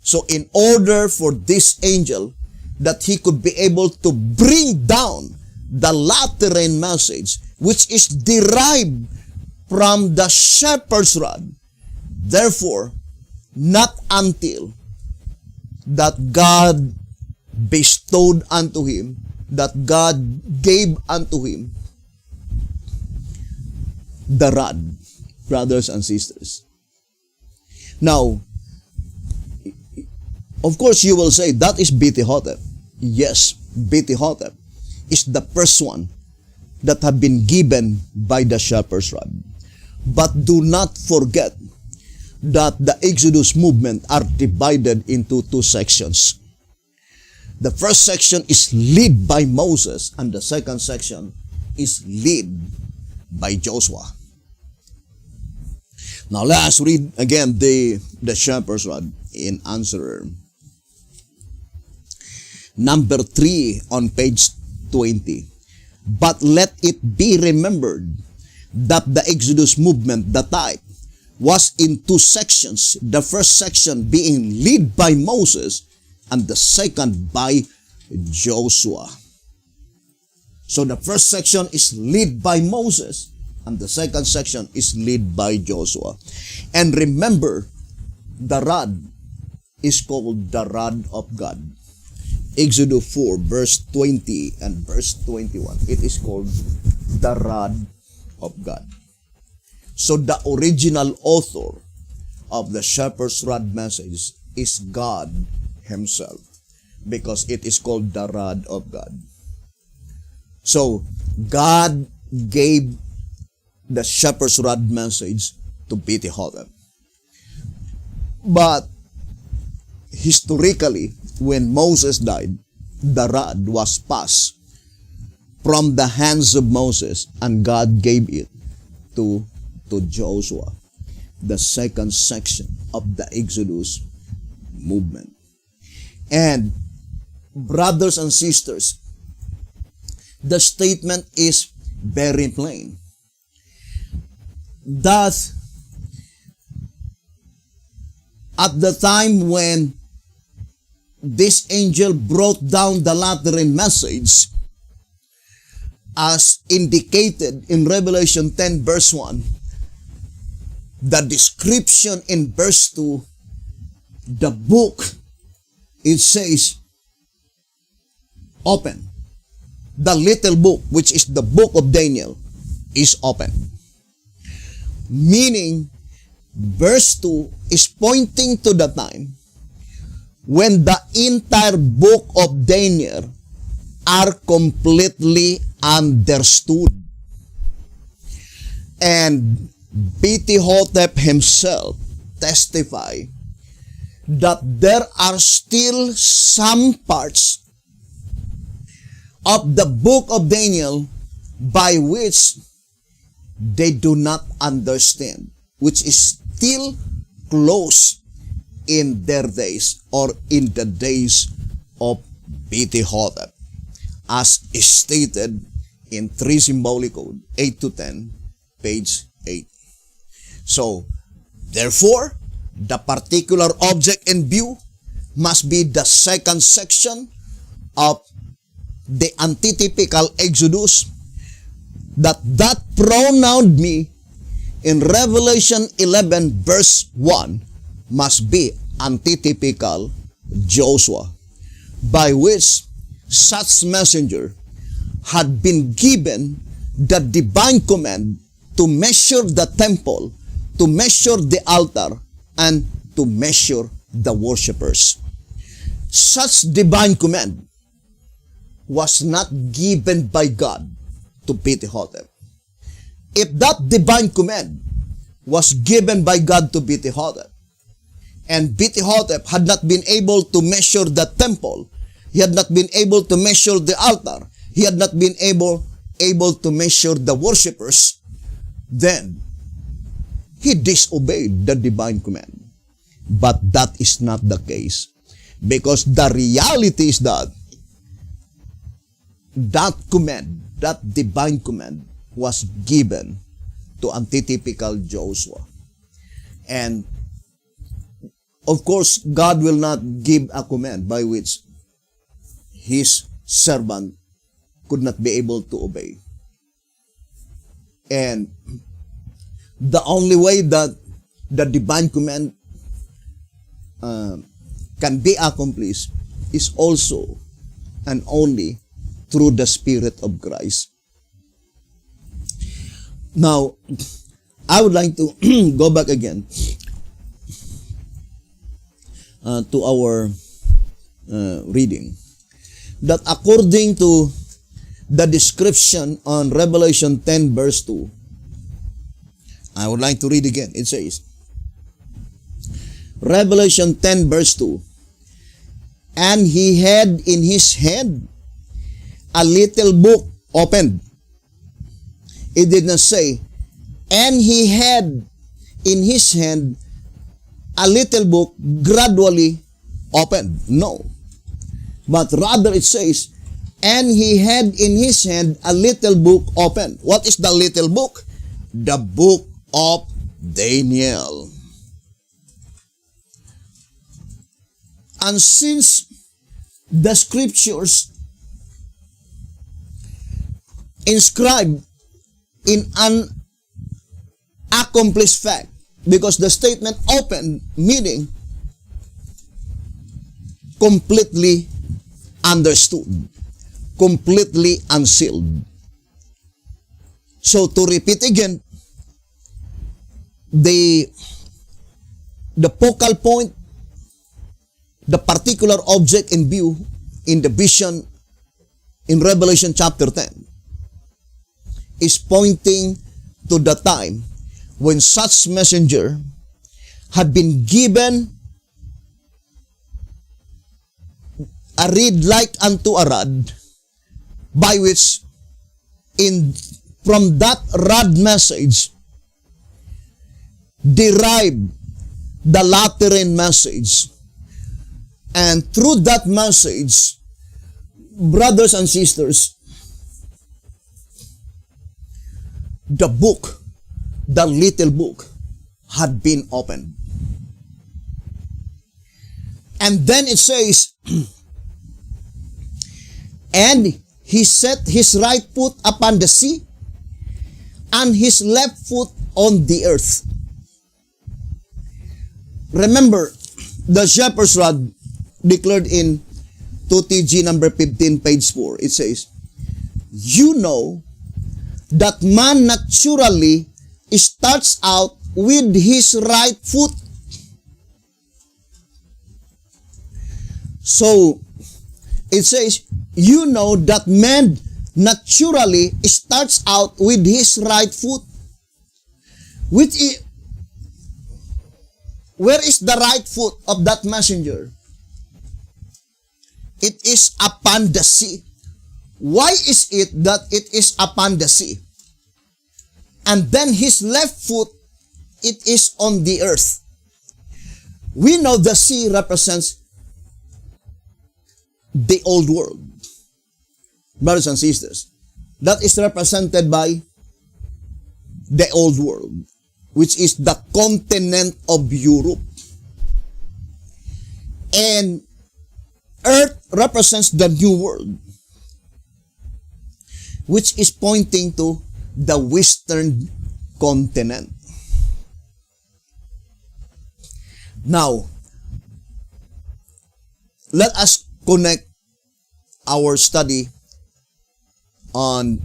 So in order for this angel that he could be able to bring down the latter rain message, which is derived from the shepherd's rod, therefore, not until that God bestowed unto him, that God gave unto him the rod, brothers and sisters. Now, of course, you will say, that is B'tihotep. Yes, B'tihotep is the first one that have been given by the shepherd's rod. But do not forget that the Exodus movement are divided into two sections. The first section is led by Moses, and the second section is led by Joshua. Now let us read again the shepherd's rod in answerer. Number 3 on page 20. But let it be remembered that the Exodus movement, the type, was in two sections. The first section being led by Moses and the second by Joshua. So the first section is led by Moses and the second section is led by Joshua. And remember, the rod is called the rod of God. Exodus 4 verse 20 and verse 21. It is called the rod of God. So the original author of the shepherd's rod message is God himself, because it is called the rod of God. So God gave the shepherd's rod message to B'tihotep. But historically, when Moses died, the rod was passed from the hands of Moses and God gave it to Joshua, the second section of the Exodus movement. And brothers and sisters, the statement is very plain. That at the time when this angel brought down the latter rain message, as indicated in Revelation 10 verse 1, the description in verse 2, the book, it says, open. The little book, which is the book of Daniel, is open. Meaning, verse 2 is pointing to the time when the entire book of Daniel are completely understood. And B'tihotep himself testified that there are still some parts of the book of Daniel by which they do not understand, which is still close in their days or in the days of Bethel, as stated in 3 Symbolic Code 8 to 10, page 8. So, therefore, the particular object in view must be the second section of the antitypical Exodus that pronoun me in Revelation 11 verse 1 must be antitypical Joshua, by which such messenger had been given the divine command to measure the temple, to measure the altar, and to measure the worshippers. Such divine command was not given by God to Bethel. If that divine command was given by God to Bethel, and Bethel had not been able to measure the temple, he had not been able to measure the altar, he had not been able to measure the worshippers, then he disobeyed the divine command. But that is not the case, because the reality is that command, that divine command, was given to antitypical Joshua. And of course, God will not give a command by which his servant could not be able to obey. And the only way that the divine command can be accomplished is also and only through the Spirit of Christ. Now, I would like to go back again to our reading. That according to the description on Revelation 10 verse 2, I would like to read again. It says, Revelation 10 verse 2, and he had in his hand a little book opened. It did not say, and he had in his hand a little book gradually opened. No. But rather it says, and he had in his hand a little book opened. What is the little book? The book of Daniel. And since the scriptures inscribed in an accomplished fact, because the statement open meaning completely understood, completely unsealed. So to repeat again, the focal point, the particular object in view in the vision in Revelation chapter 10 is pointing to the time when such messenger had been given a reed like unto a rod, by which from that rod message derived the Lateran message. And through that message, brothers and sisters, the book, the little book, had been opened. And then it says, and he set his right foot upon the sea, and his left foot on the earth. Remember, the shepherd's rod declared in 2TG number 15, page 4. It says, you know that man naturally starts out with his right foot. So, it says, you know that man naturally starts out with his right foot. Where is the right foot of that messenger? It is upon the sea, Why is it that it is upon the sea? And then his left foot, it is on the earth. We know the sea represents the old world. Brothers and sisters, that is represented by the old world, which is the continent of Europe. And earth represents the new world, which is pointing to the western continent. Now, let us connect our study on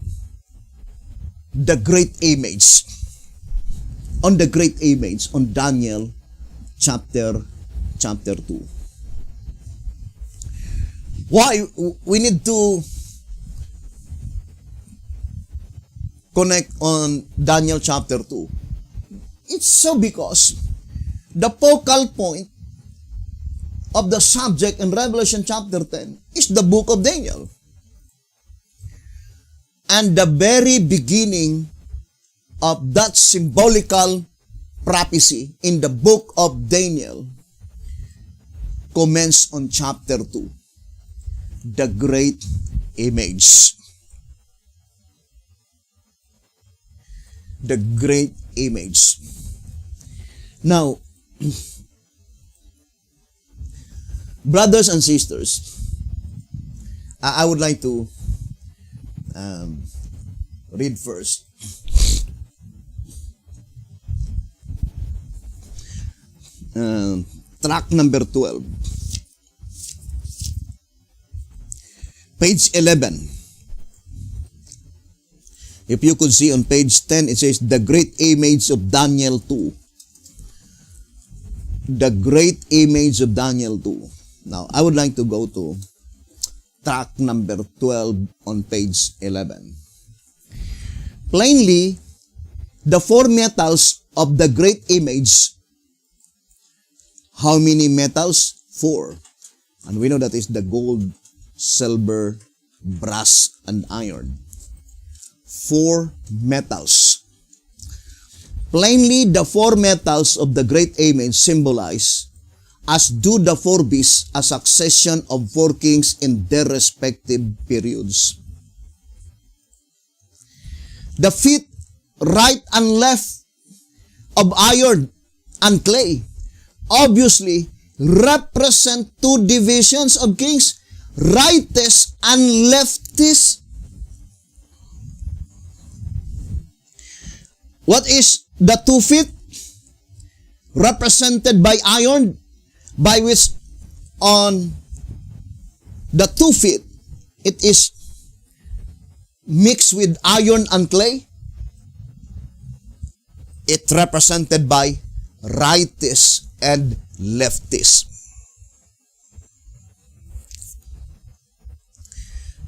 the great image. On the great image, on Daniel chapter 2. Why we need to connect on Daniel chapter 2? It's so because the focal point of the subject in Revelation chapter 10 is the book of Daniel. And the very beginning of that symbolical prophecy in the book of Daniel commences on chapter 2. The great image. The great image. Now, brothers and sisters, I would like to read first. Track number 12. Page 11. If you could see on page 10, it says, the great image of Daniel 2. The great image of Daniel 2. Now, I would like to go to track number 12 on page 11. Plainly, the four metals of the great image. How many metals? 4. And we know that is the gold, silver, brass, and iron. 4 metals. Plainly, the 4 metals of the great image symbolize, as do the 4 beasts, a succession of 4 kings in their respective periods. The feet, right and left, of iron and clay, obviously represent 2 divisions of kings, rightists and leftists. What is the 2 feet? Represented by iron, by which on the 2 feet, it is mixed with iron and clay. It represented by rightists and leftists.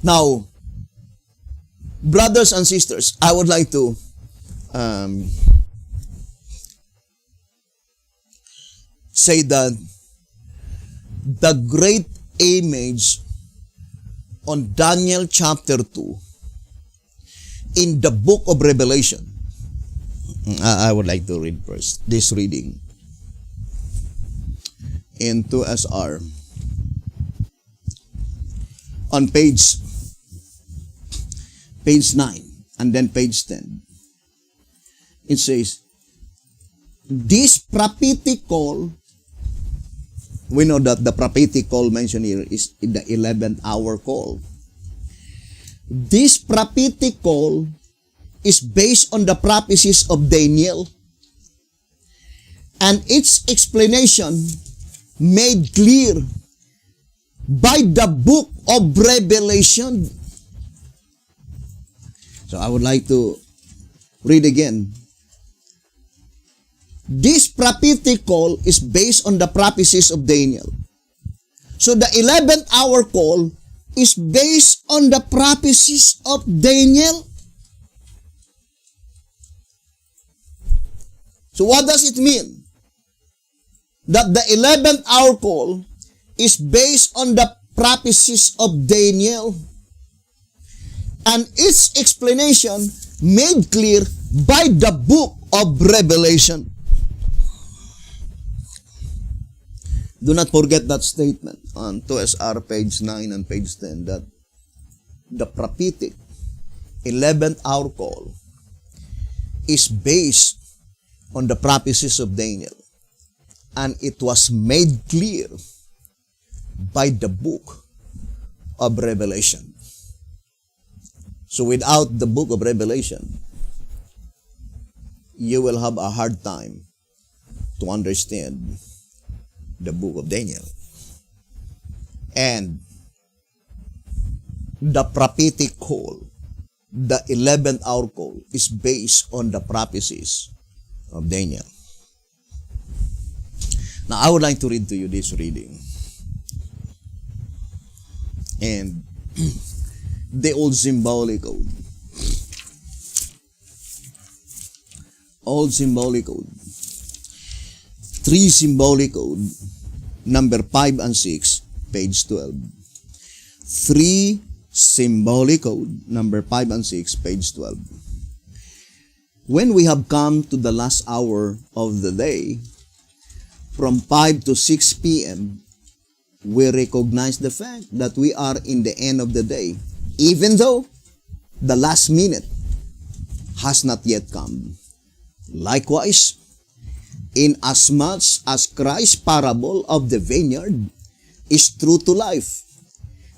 Now, brothers and sisters, I would like to say that the great image on Daniel chapter 2 in the book of Revelation. I would like to read first this reading in 2SR on page 9 and then page 10. It says, this prophetic call, we know that the prophetic call mentioned here is in the 11th hour call. This prophetic call is based on the prophecies of Daniel, and its explanation made clear by the book of Revelation. So I would like to read again. This prophetic call is based on the prophecies of Daniel. So the 11th hour call is based on the prophecies of Daniel. So what does it mean? That the 11th hour call is based on the prophecies of Daniel. and its explanation made clear by the book of Revelation. Do not forget that statement on 2SR page 9 and page 10 that the prophetic 11th hour call is based on the prophecies of Daniel, and it was made clear by the book of Revelation. So without the book of Revelation, you will have a hard time to understand the book of Daniel. And the prophetic call, the 11th hour call, is based on the prophecies of Daniel. Now, I would like to read to you this reading. And the old symbolic code. Old symbolic code. 3 symbolic code, number 5 and 6, page 12. 3 symbolic code, number 5 and 6, page 12. When we have come to the last hour of the day, from 5 to 6 p.m., we recognize the fact that we are in the end of the day, even though the last minute has not yet come. Likewise, inasmuch as Christ's parable of the vineyard is true to life,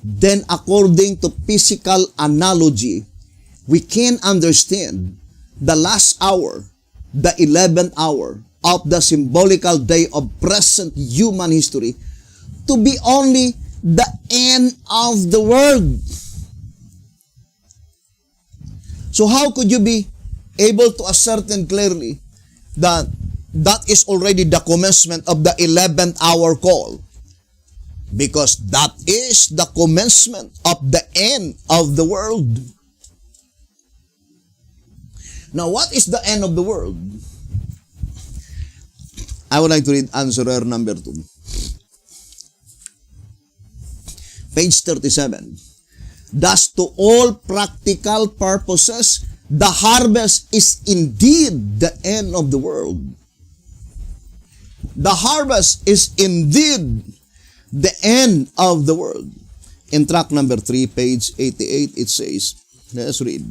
then according to physical analogy, we can understand the last hour, the 11th hour of the symbolical day of present human history to be only the end of the world. So how could you be able to ascertain clearly that that is already the commencement of the 11th hour call? Because that is the commencement of the end of the world. Now, what is the end of the world? I would like to read answerer number 2. Page 37. Thus, to all practical purposes, the harvest is indeed the end of the world. The harvest is indeed the end of the world. In track number 3, page 88, it says, let's read.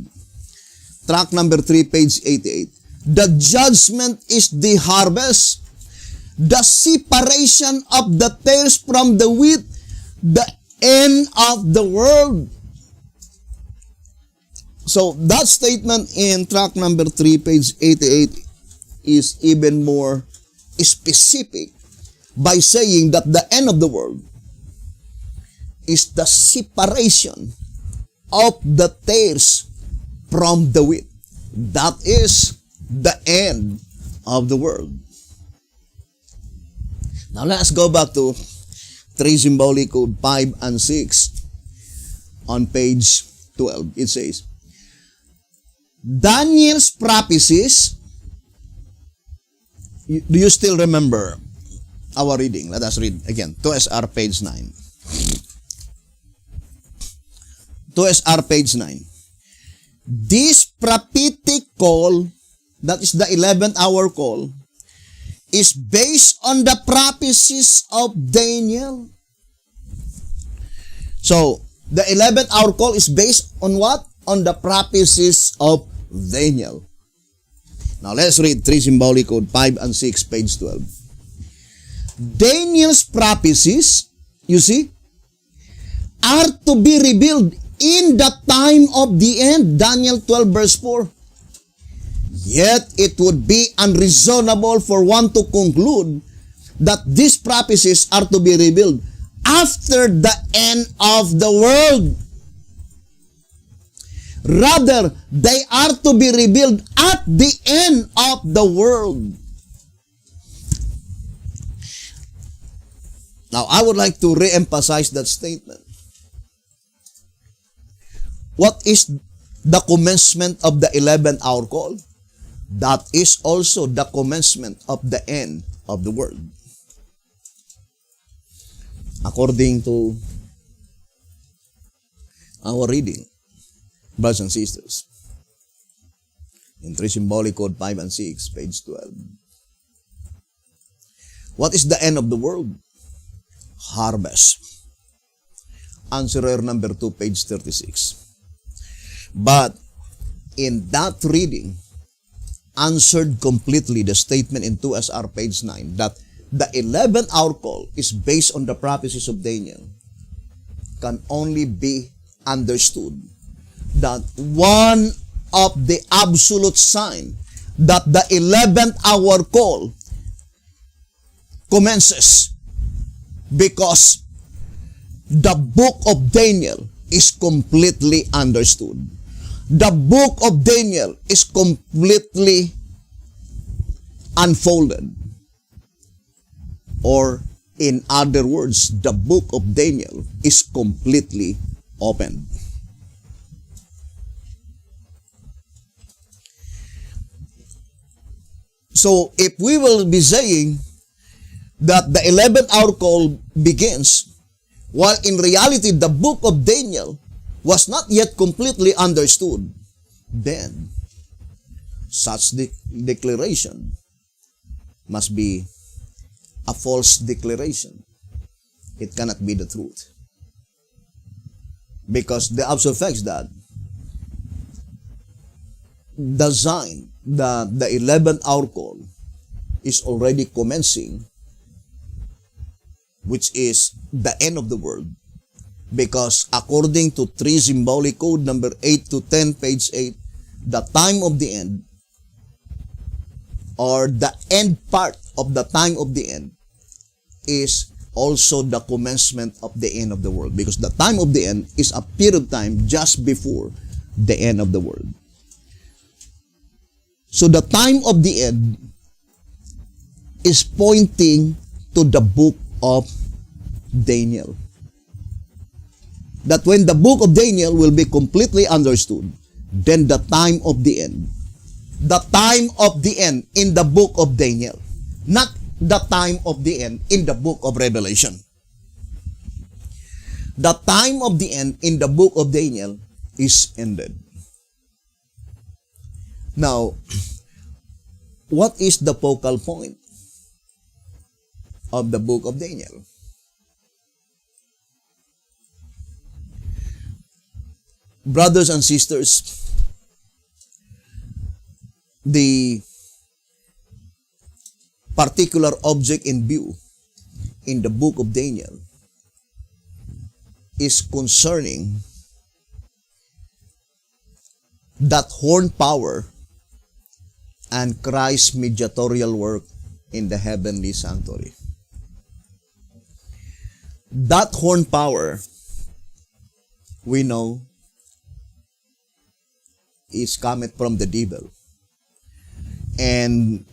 Track number 3, page 88. The judgment is the harvest, the separation of the tares from the wheat, the end of the world. So that statement in track number 3, page 88 is even more specific by saying that the end of the world is the separation of the tares from the wheat. That is the end of the world. Now let's go back to 3 symbolic code 5 and 6 on page 12. It says, Daniel's prophecies. Do you still remember our reading? Let us read again. 2SR page 9. 2SR page 9. This prophetic call, that is the 11th hour call, is based on the prophecies of Daniel. So, the 11th hour call is based on what? On the prophecies of Daniel. Now, let's read 3 symbolic code 5 and 6, page 12. Daniel's prophecies, you see, are to be revealed in the time of the end. Daniel 12 verse 4. Yet it would be unreasonable for one to conclude that these prophecies are to be revealed after the end of the world. Rather, they are to be revealed at the end of the world. Now, I would like to re-emphasize that statement. What is the commencement of the 11th hour call? That is also the commencement of the end of the world. According to our reading. brothers and sisters. In 3 Symbolic Code 5 and 6, page 12. What is the end of the world? Harvest. Answerer number 2, page 36. But in that reading, answered completely the statement in 2SR page 9 that the 11th hour call is based on the prophecies of Daniel can only be understood that one of the absolute sign that the 11th hour call commences because the book of Daniel is completely understood. The book of Daniel is completely unfolded. Or, in other words, the book of Daniel is completely opened. So, if we will be saying that the 11th hour call begins, while in reality the book of Daniel was not yet completely understood, then such declaration must be a false declaration. It cannot be the truth. Because the absolute fact is that the sign that the 11th hour call is already commencing, which is the end of the world. Because according to 3 Symbolic Code number 8 to 10, page 8, the time of the end, or the end part of the time of the end, is also the commencement of the end of the world. Because the time of the end is a period of time just before the end of the world. So the time of the end is pointing to the book of Daniel. That when the book of Daniel will be completely understood, then the time of the end in the book of Daniel, not the time of the end in the book of Revelation. The time of the end in the book of Daniel is ended. Now, what is the focal point of the book of Daniel? Brothers and sisters, the particular object in view in the book of Daniel is concerning that horn power and Christ's mediatorial work in the heavenly sanctuary. That horn power, we know, is cometh from the devil. And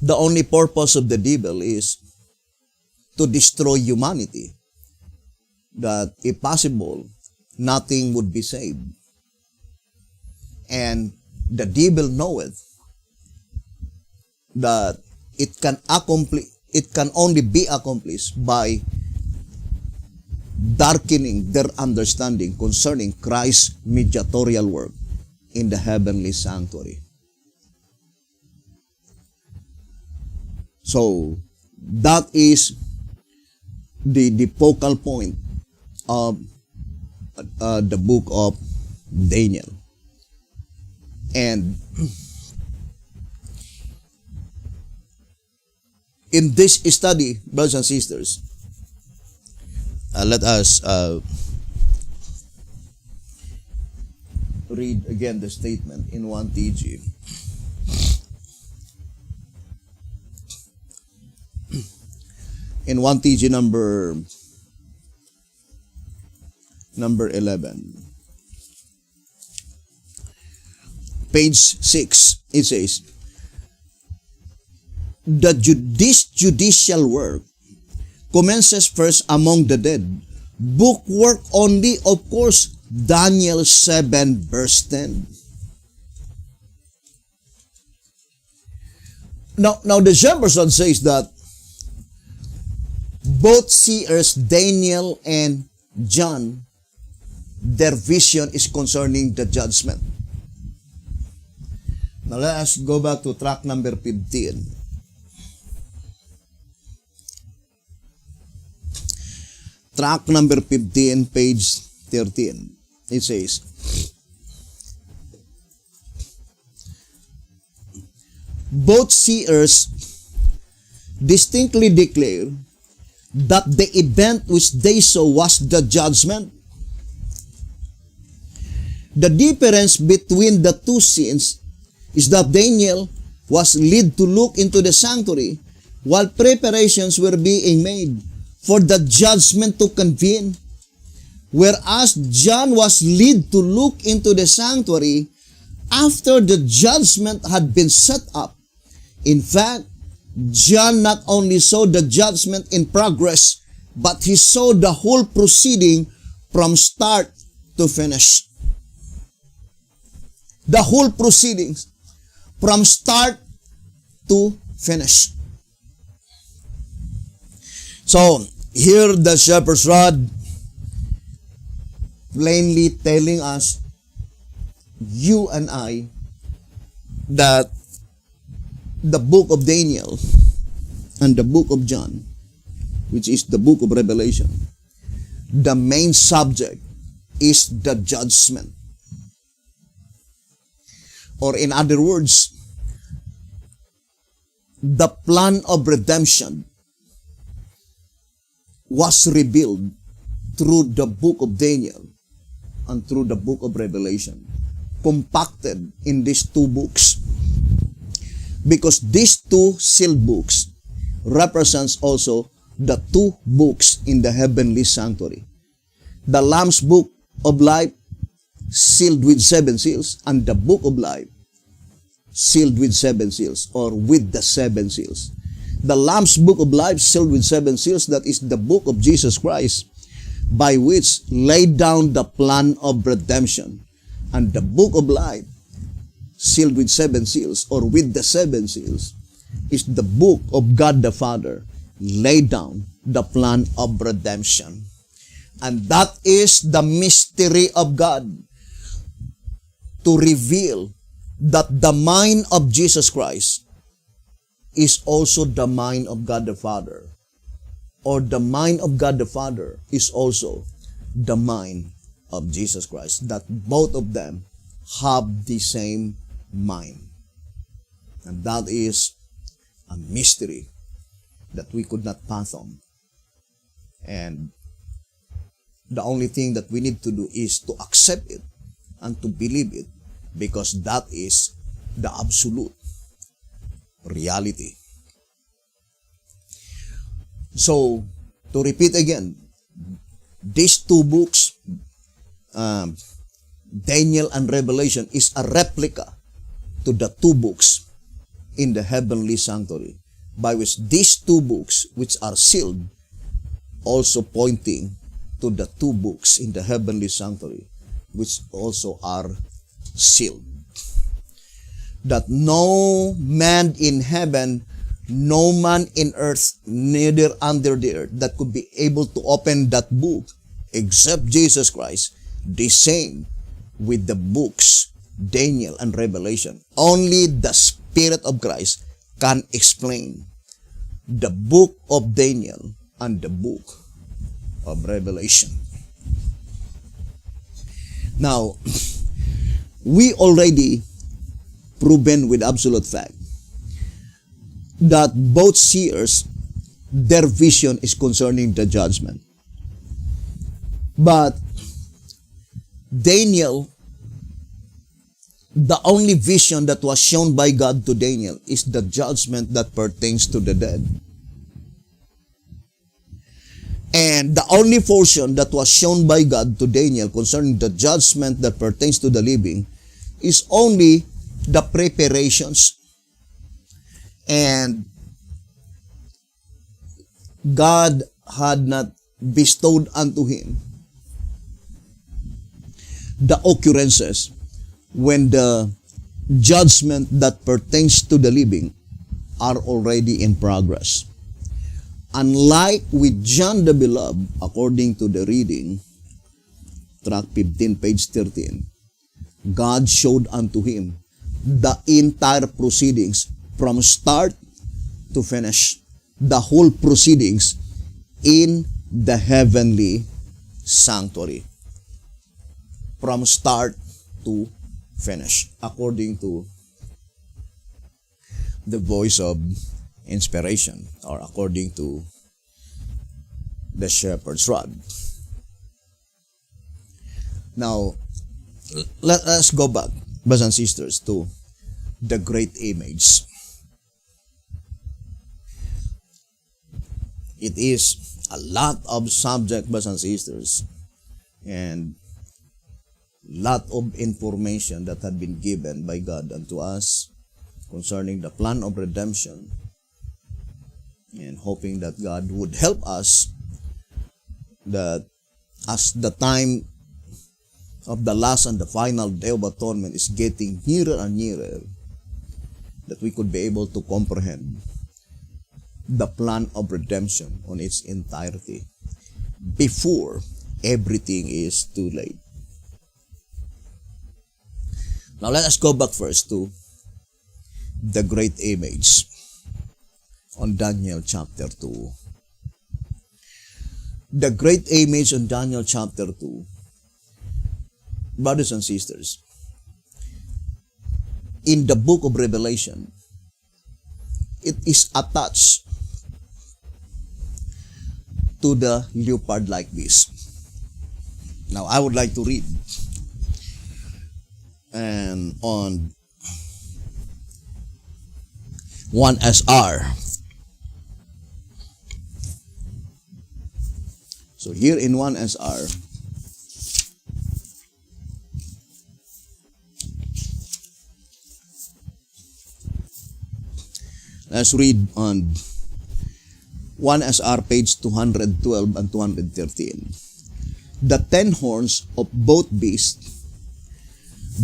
the only purpose of the devil is to destroy humanity. That if possible, nothing would be saved. And the devil knoweth that it can only be accomplished by darkening their understanding concerning Christ's mediatorial work in the heavenly sanctuary. So, that is the focal point of the book of Daniel. And in this study, brothers and sisters, let us read again the statement in 1 TG. In 1 TG number 11. Page 6, it says, the judicial work commences first among the dead. Book work only, of course, Daniel 7 verse 10. Now the Jefferson says that both seers, Daniel and John, their vision is concerning the judgment. Now let us go back to track number 15. Track number 15, page 13. It says, both seers distinctly declare that the event which they saw was the judgment. The difference between the two scenes is that Daniel was led to look into the sanctuary while preparations were being made for the judgment to convene, whereas John was led to look into the sanctuary after the judgment had been set up. In fact, John not only saw the judgment in progress, but he saw the whole proceeding from start to finish. The whole proceedings from start to finish. So, here the shepherd's rod plainly telling us, you and I, that the book of Daniel and the book of John, which is the book of Revelation, the main subject is the judgment. Or in other words, the plan of redemption was revealed through the book of Daniel and through the book of Revelation, compacted in these two books. Because these two sealed books represents also the two books in the heavenly sanctuary. The Lamb's book of life sealed with 7 seals, and the book of life sealed with 7 seals, or with the 7 seals. The Lamb's book of life sealed with 7 seals, that is the book of Jesus Christ, by which laid down the plan of redemption. And the book of life sealed with 7 seals, or with the 7 seals, is the book of God the Father, laid down the plan of redemption. And that is the mystery of God, to reveal that the mind of Jesus Christ is also the mind of God the Father, or the mind of God the Father is also the mind of Jesus Christ, that both of them have the same mind. And that is a mystery that we could not fathom. And the only thing that we need to do is to accept it and to believe it, because that is the absolute reality. So, to repeat again, these two books, Daniel and Revelation, is a replica to the two books in the heavenly sanctuary, by which these two books, which are sealed, also pointing to the two books in the heavenly sanctuary, which also are sealed. That no man in heaven, no man in earth, neither under the earth, that could be able to open that book except Jesus Christ. The same with the books Daniel and Revelation. Only the Spirit of Christ can explain the book of Daniel and the book of Revelation. Now, we already proven with absolute fact that both seers, their vision is concerning the judgment. But Daniel, the only vision that was shown by God to Daniel is the judgment that pertains to the dead. And the only portion that was shown by God to Daniel concerning the judgment that pertains to the living is only the preparations. And God had not bestowed unto him the occurrences when the judgment that pertains to the living are already in progress. Unlike with John the Beloved, according to the reading, tract 15, page 13, God showed unto him the entire proceedings from start to finish, the whole proceedings in the heavenly sanctuary. From start to finish, according to the voice of inspiration, or according to the shepherd's rod. Now, let us go back, brothers and sisters, to the great image. It is a lot of subject, brothers and sisters, and lot of information that had been given by God unto us concerning the plan of redemption, and hoping that God would help us that as the time of the last and the final day of atonement is getting nearer and nearer, that we could be able to comprehend the plan of redemption on its entirety before everything is too late. Now let us go back first to the great image on Daniel chapter 2. The great image on Daniel chapter 2, brothers and sisters, in the book of Revelation, it is attached to the leopard-like beast. Now I would like to read and on 1SR. So here in 1SR, let's read on 1SR page 212 and 213. The 10 horns of both beasts,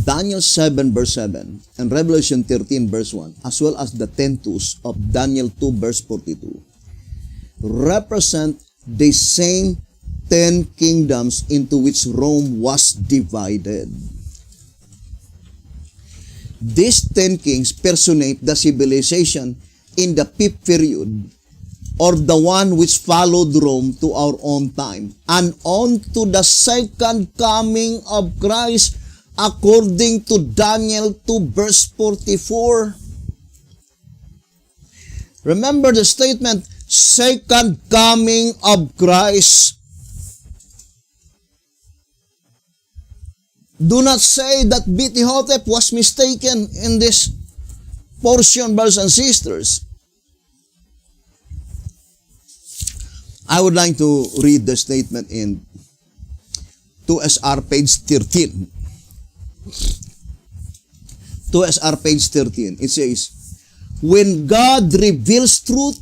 Daniel 7 verse 7 and Revelation 13 verse 1, as well as the 10 toes of Daniel 2 verse 42, represent the same 10 kingdoms into which Rome was divided. These 10 kings personate the civilization in the 5th period, or the one which followed Rome to our own time, and on to the second coming of Christ, according to Daniel 2 verse 44. Remember the statement, second coming of Christ. Do not say that B.T. Hotep was mistaken in this portion, brothers and sisters. I would like to read the statement in 2SR page 13. 2SR page 13. It says, when God reveals truth,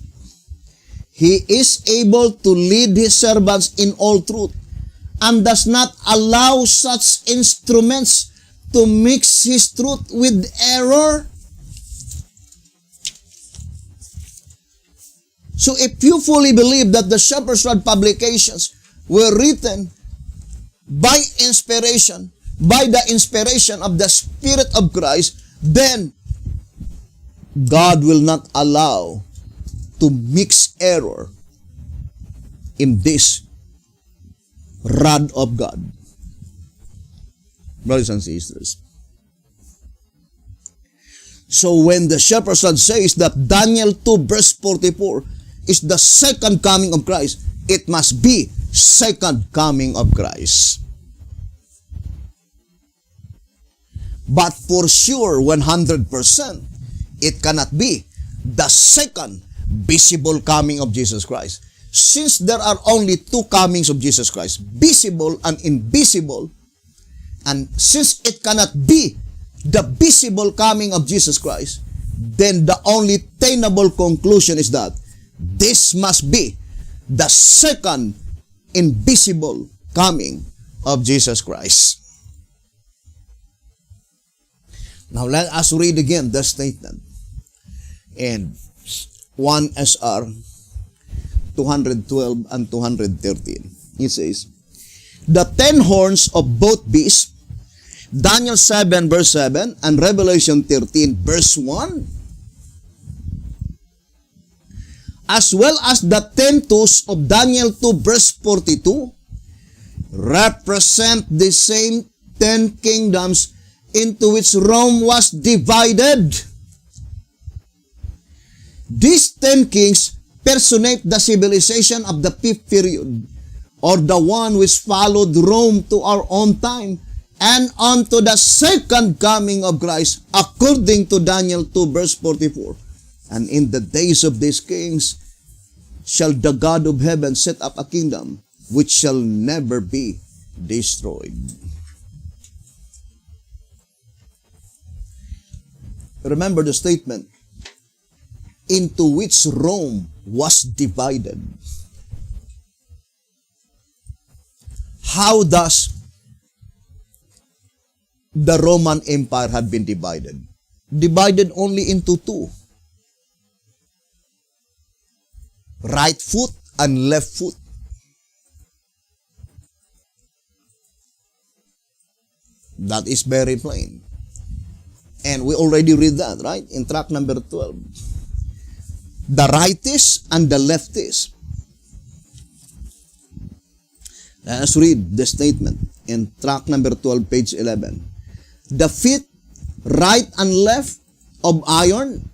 He is able to lead His servants in all truth, and does not allow such instruments to mix His truth with error. So if you fully believe that the Shepherd's Rod publications were written by inspiration, by the inspiration of the Spirit of Christ, then God will not allow to mix error in this rod of God. Brothers and sisters. So when the Shepherd's Rod says that Daniel 2 verse 44 is the second coming of Christ, it must be second coming of Christ. But for sure, 100%, it cannot be the second visible coming of Jesus Christ. Since there are only two comings of Jesus Christ, visible and invisible, and since it cannot be the visible coming of Jesus Christ, then the only tenable conclusion is that this must be the second invisible coming of Jesus Christ. Now let us read again the statement in 1SR 212 and 213. It says, the 10 horns of both beasts, Daniel 7 verse 7, and Revelation 13 verse 1, as well as the 10 toes of Daniel 2 verse 42, represent the same 10 kingdoms into which Rome was divided. These 10 kings personate the civilization of the 5th period, or the one which followed Rome to our own time, and unto the second coming of Christ, according to Daniel 2 verse 44. And in the days of these kings shall the God of heaven set up a kingdom which shall never be destroyed. Remember the statement, into which Rome was divided. How does the Roman Empire had been divided? Divided only into two. Right foot and left foot. That is very plain. And we already read that, right? In tract number 12. The rightists and the leftists. Let us read the statement in tract number 12, page 11. The feet, right and left of iron.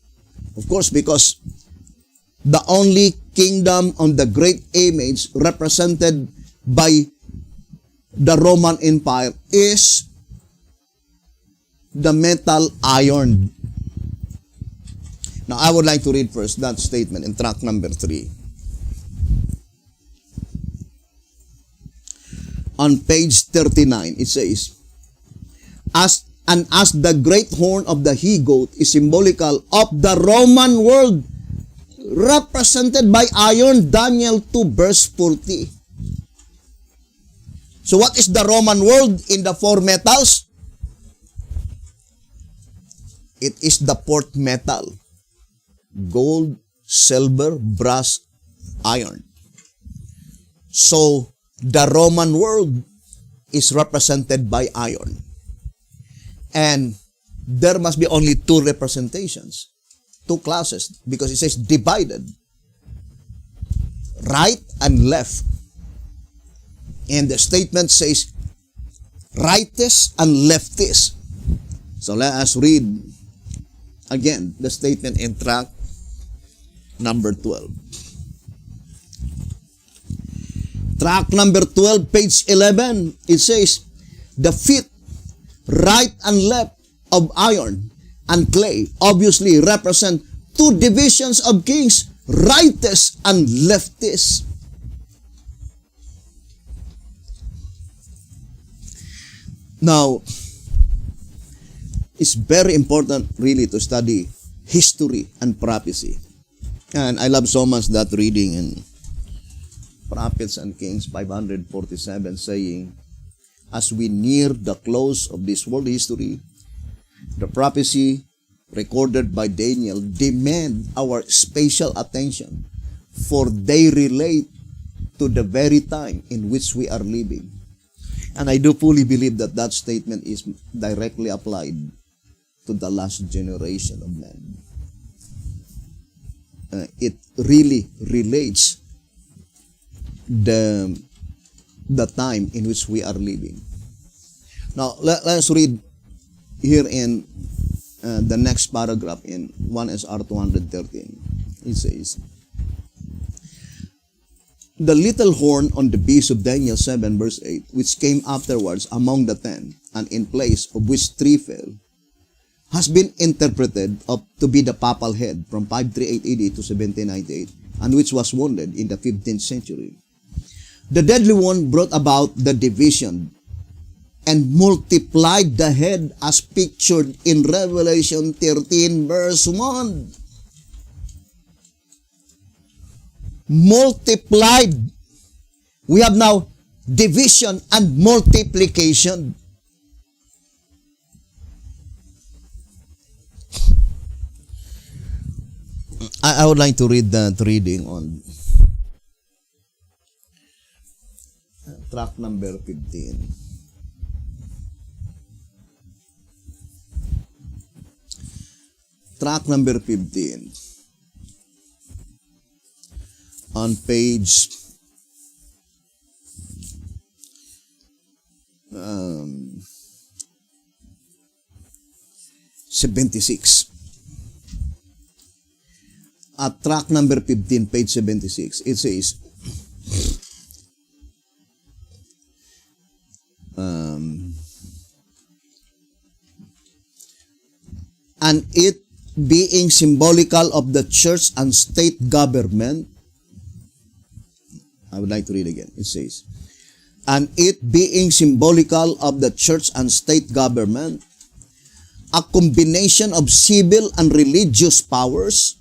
Of course, because the only kingdom on the great image represented by the Roman Empire is the metal iron. Now, I would like to read first that statement in tract number 3. On page 39, it says, as the great horn of the he-goat is symbolical of the Roman world, represented by iron, Daniel 2 verse 40. So what is the Roman world in the four metals? It is the fourth metal. Gold, silver, brass, iron. So, the Roman world is represented by iron. And there must be only two representations, two classes, because it says divided. Right and left. And the statement says rightists and leftists. So let us read again the statement in tract number 12. Tract number 12, page 11, it says, the feet, right and left of iron and clay, obviously represent two divisions of kings, rightists and leftists. Now, it's very important really to study history and prophecy. And I love so much that reading in Prophets and Kings 547 saying, as we near the close of this world history, the prophecy recorded by Daniel demand our special attention, for they relate to the very time in which we are living. And I do fully believe that that statement is directly applied to the last generation of men. It really relates the time in which we are living. Now, let's read here in the next paragraph in 1 SR 213. It says, the little horn on the beast of Daniel 7 verse 8, which came afterwards among the 10, and in place of which 3 fell, has been interpreted to be the papal head from 538 AD to 1798, and which was wounded in the 15th century. The deadly one brought about the division and multiplied the head as pictured in Revelation 13 verse 1. Multiplied. We have now division and multiplication. I would like to read that reading on track number 15. Track number 15. On page 76. At track number 15, page 76, it says, and it being symbolical of the church and state government, I would like to read again. It says, and it being symbolical of the church and state government, a combination of civil and religious powers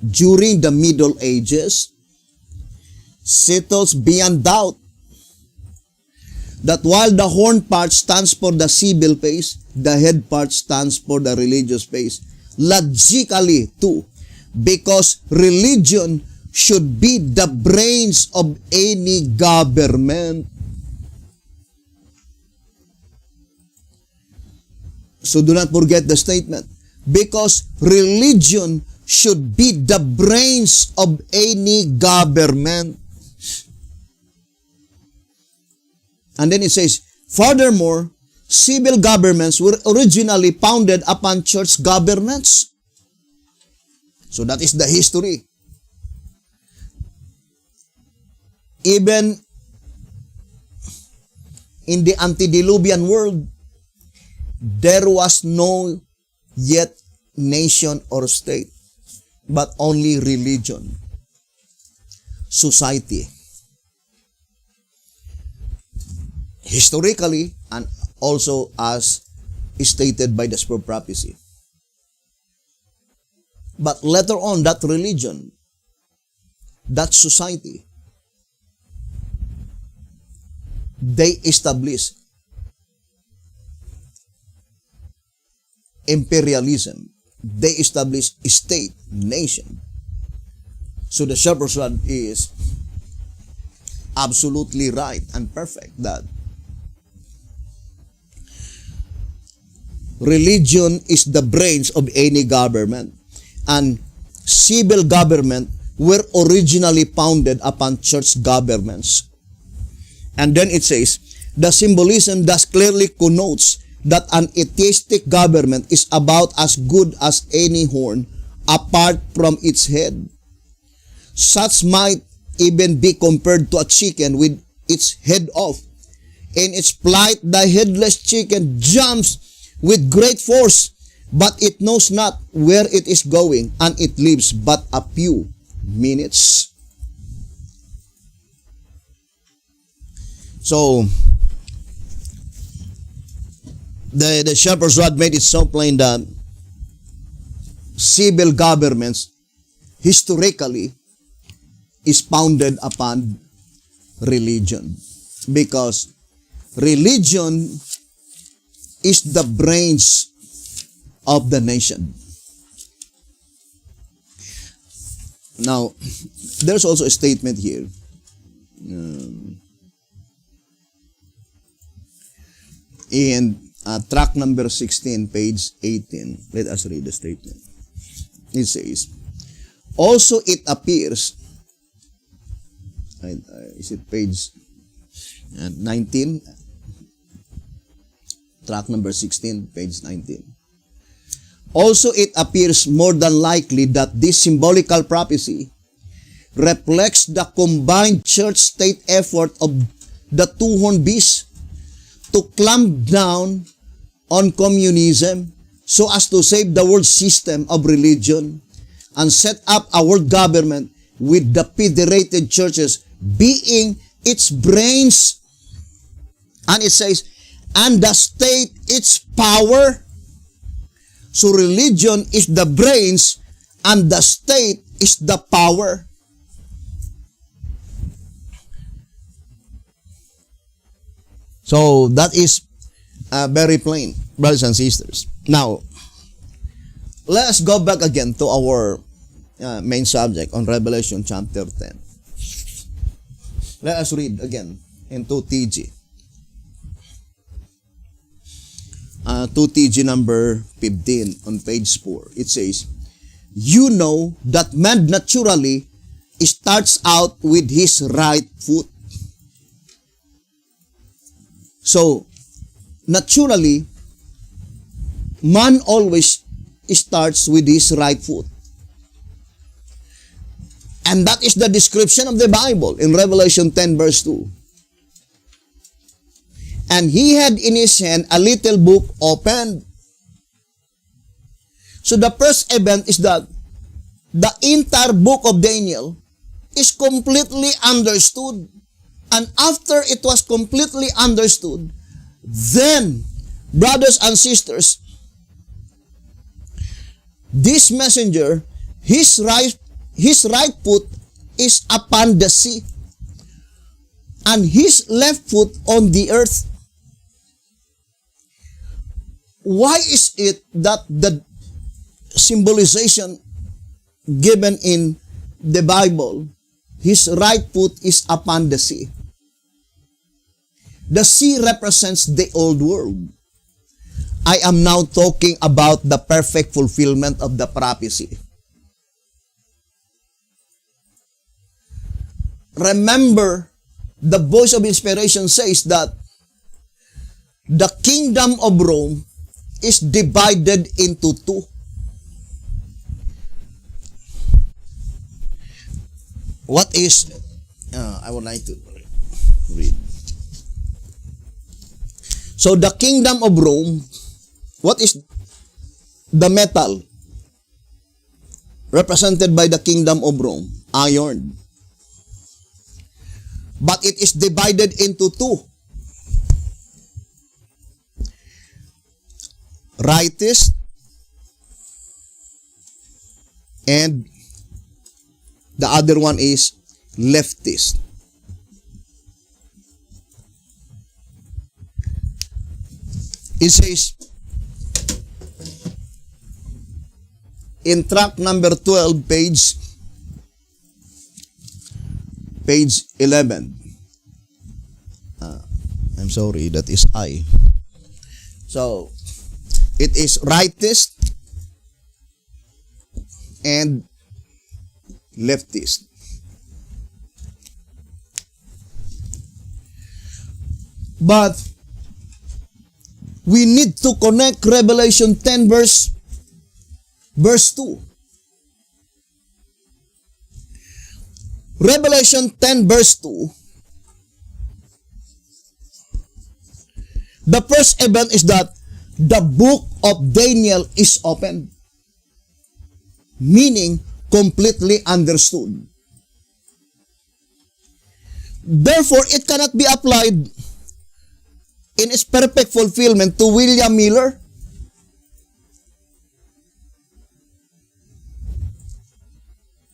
during the Middle Ages, settles beyond doubt that while the horn part stands for the civil phase, the head part stands for the religious phase. Logically too, because religion should be the brains of any government. So do not forget the statement. Because religion should be the brains of any government. And then it says, furthermore, civil governments were originally founded upon church governments. So that is the history. Even in the antediluvian world, there was no yet nation or state, but only religion, society. Historically, and also as stated by the Spirit of prophecy. But later on, that religion, that society, they established imperialism. They established state, nation. So the shepherd's rod is absolutely right and perfect that religion is the brains of any government, and civil government were originally founded upon church governments. And then it says, the symbolism thus clearly connotes that an atheistic government is about as good as any horn apart from its head. Such might even be compared to a chicken with its head off. In its flight, the headless chicken jumps with great force, but it knows not where it is going, and it lives but a few minutes. So, the shepherd's rod made it so plain that civil governments historically is founded upon religion, because religion is the brains of the nation. Now, there's also a statement here. In track number 16, page 18, let us read the statement. It says, also it appears, is it page 19? Track number 16, page 19. Also it appears more than likely that this symbolical prophecy reflects the combined church-state effort of the two horned beasts to clamp down on communism so as to save the world system of religion and set up a world government with the federated churches being its brains. And it says, and the state its power. So religion is the brains and the state is the power. So that is very plain, brothers and sisters. Now, let us go back again to our main subject on Revelation chapter 10. Let us read again into TG. 2TG number 15 on page 4. It says, you know that man naturally starts out with his right foot. So, naturally, man always starts with his right foot. And that is the description of the Bible in Revelation 10 verse 2. And he had in his hand a little book opened. So the first event is that the entire book of Daniel is completely understood. And after it was completely understood, then, brothers and sisters, this messenger, his right foot is upon the sea, and his left foot on the earth. Why is it that the symbolization given in the Bible, his right foot is upon the sea? The sea represents the old world. I am now talking about the perfect fulfillment of the prophecy. Remember, the voice of inspiration says that the kingdom of Rome is divided into two. What is, I would like to read. So the kingdom of Rome, what is the metal represented by the kingdom of Rome? Iron. But it is divided into two. Rightist and the other one is leftist. It says in track number 12, page 11. I'm sorry, that is I. So, it is rightist and leftist. But we need to connect Revelation 10 verse 2. Revelation 10 verse 2. The first event is that the book of Daniel is opened, meaning completely understood. Therefore, it cannot be applied in its perfect fulfillment to William Miller,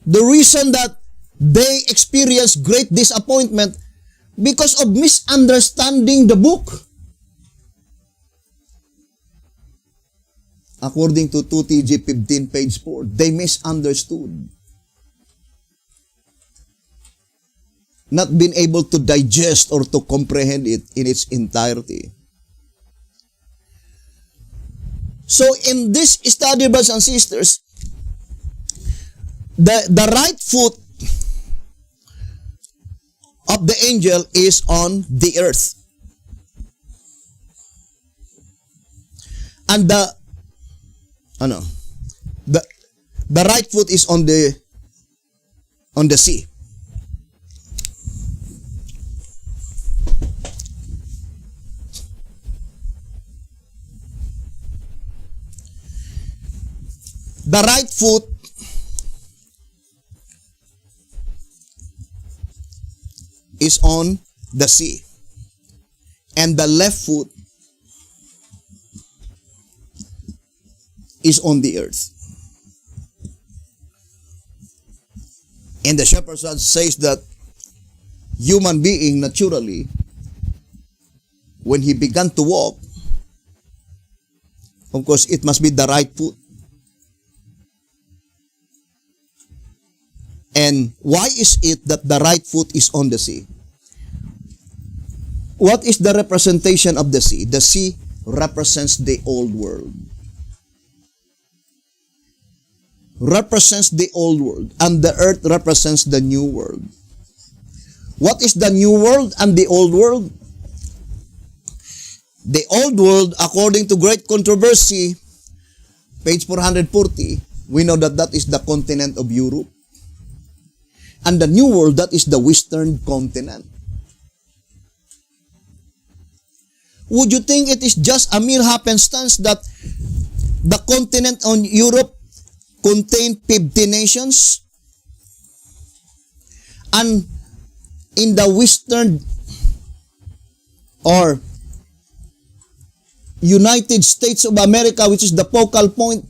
the reason that they experienced great disappointment because of misunderstanding the book. According to 2TG 15 page 4, they misunderstood. Not been able to digest or to comprehend it in its entirety. So in this study, brothers and sisters, the right foot of the angel is on the earth. And the right foot is on the sea. The right foot is on the sea, and the left foot is on the earth. And the shepherd says that human being naturally, when he began to walk, of course, it must be the right foot. And why is it that the right foot is on the sea? What is the representation of the sea? The sea represents the old world. Represents the old world. And the earth represents the new world. What is the new world and the old world? The old world, according to Great Controversy, page 440, we know that that is the continent of Europe. And the new world, that is the western continent. Would you think it is just a mere happenstance that the continent on Europe contained 50 nations? And in the western or United States of America, which is the focal point,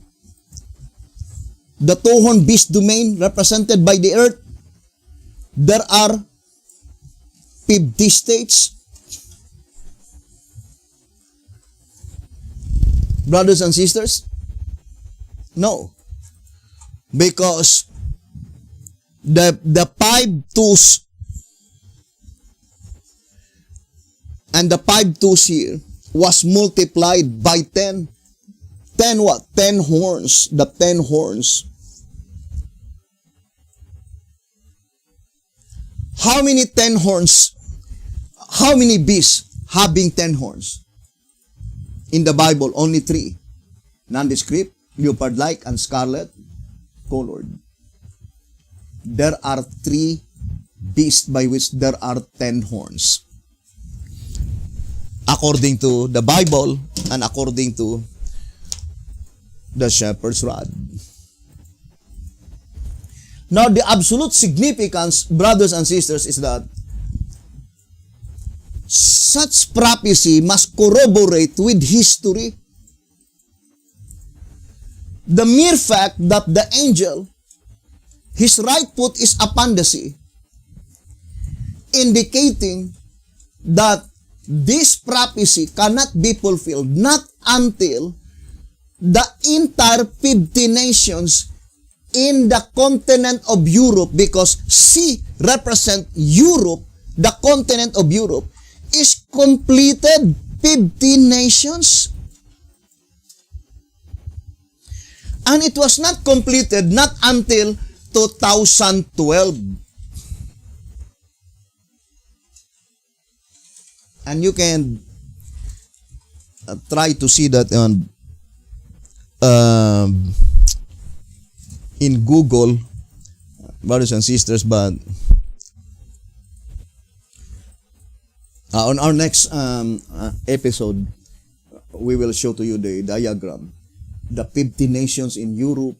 the two-horned beast domain represented by the earth, there are 50 states. Brothers and sisters? No. Because the 5 twos and the 5 twos here was multiplied by 10. 10 what? 10 horns. The 10 horns. How many 10 horns? How many beasts having 10 horns? In the Bible, only 3. Nondescript, leopard-like, and scarlet colored. There are 3 beasts by which there are 10 horns. According to the Bible and according to the shepherd's rod. Now, the absolute significance, brothers and sisters, is that such prophecy must corroborate with history. The mere fact that the angel, his right foot is upon the sea, indicating that this prophecy cannot be fulfilled not until the entire 50 nations in the continent of Europe, because sea represents Europe, the continent of Europe, is completed. 50 nations. And it was not completed not until 2012. And you can try to see that on in Google, brothers and sisters, but on our next episode, we will show to you the diagram. The 50 nations in Europe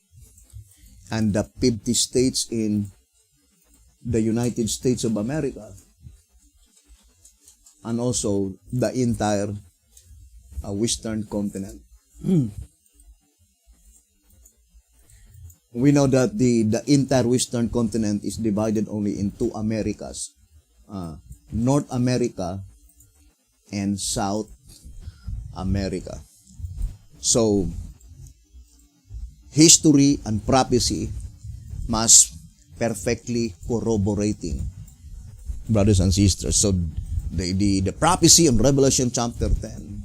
and the 50 states in the United States of America. And also the entire western continent. We know that the entire western continent is divided only in 2 Americas. North America and South America. So, history and prophecy must perfectly corroborating, brothers and sisters. So, the prophecy in Revelation chapter 10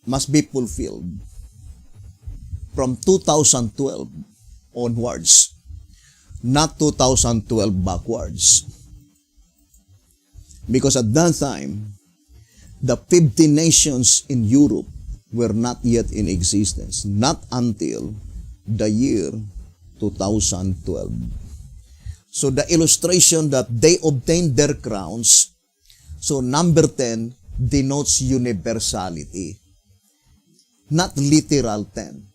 must be fulfilled from 2012 onwards, not 2012 backwards. Because at that time, the 50 nations in Europe were not yet in existence, not until the year 2012. So the illustration that they obtained their crowns, so number 10 denotes universality, not literal 10,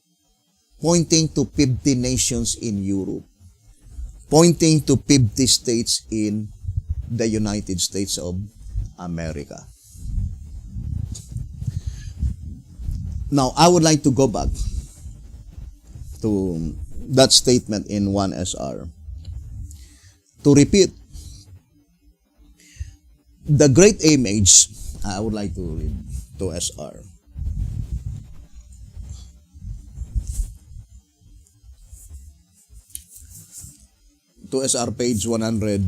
pointing to 50 nations in Europe, pointing to 50 states in the United States of America. Now, I would like to go back to that statement in 1SR. To repeat, the great image, I would like to read 2SR. To SR page 100.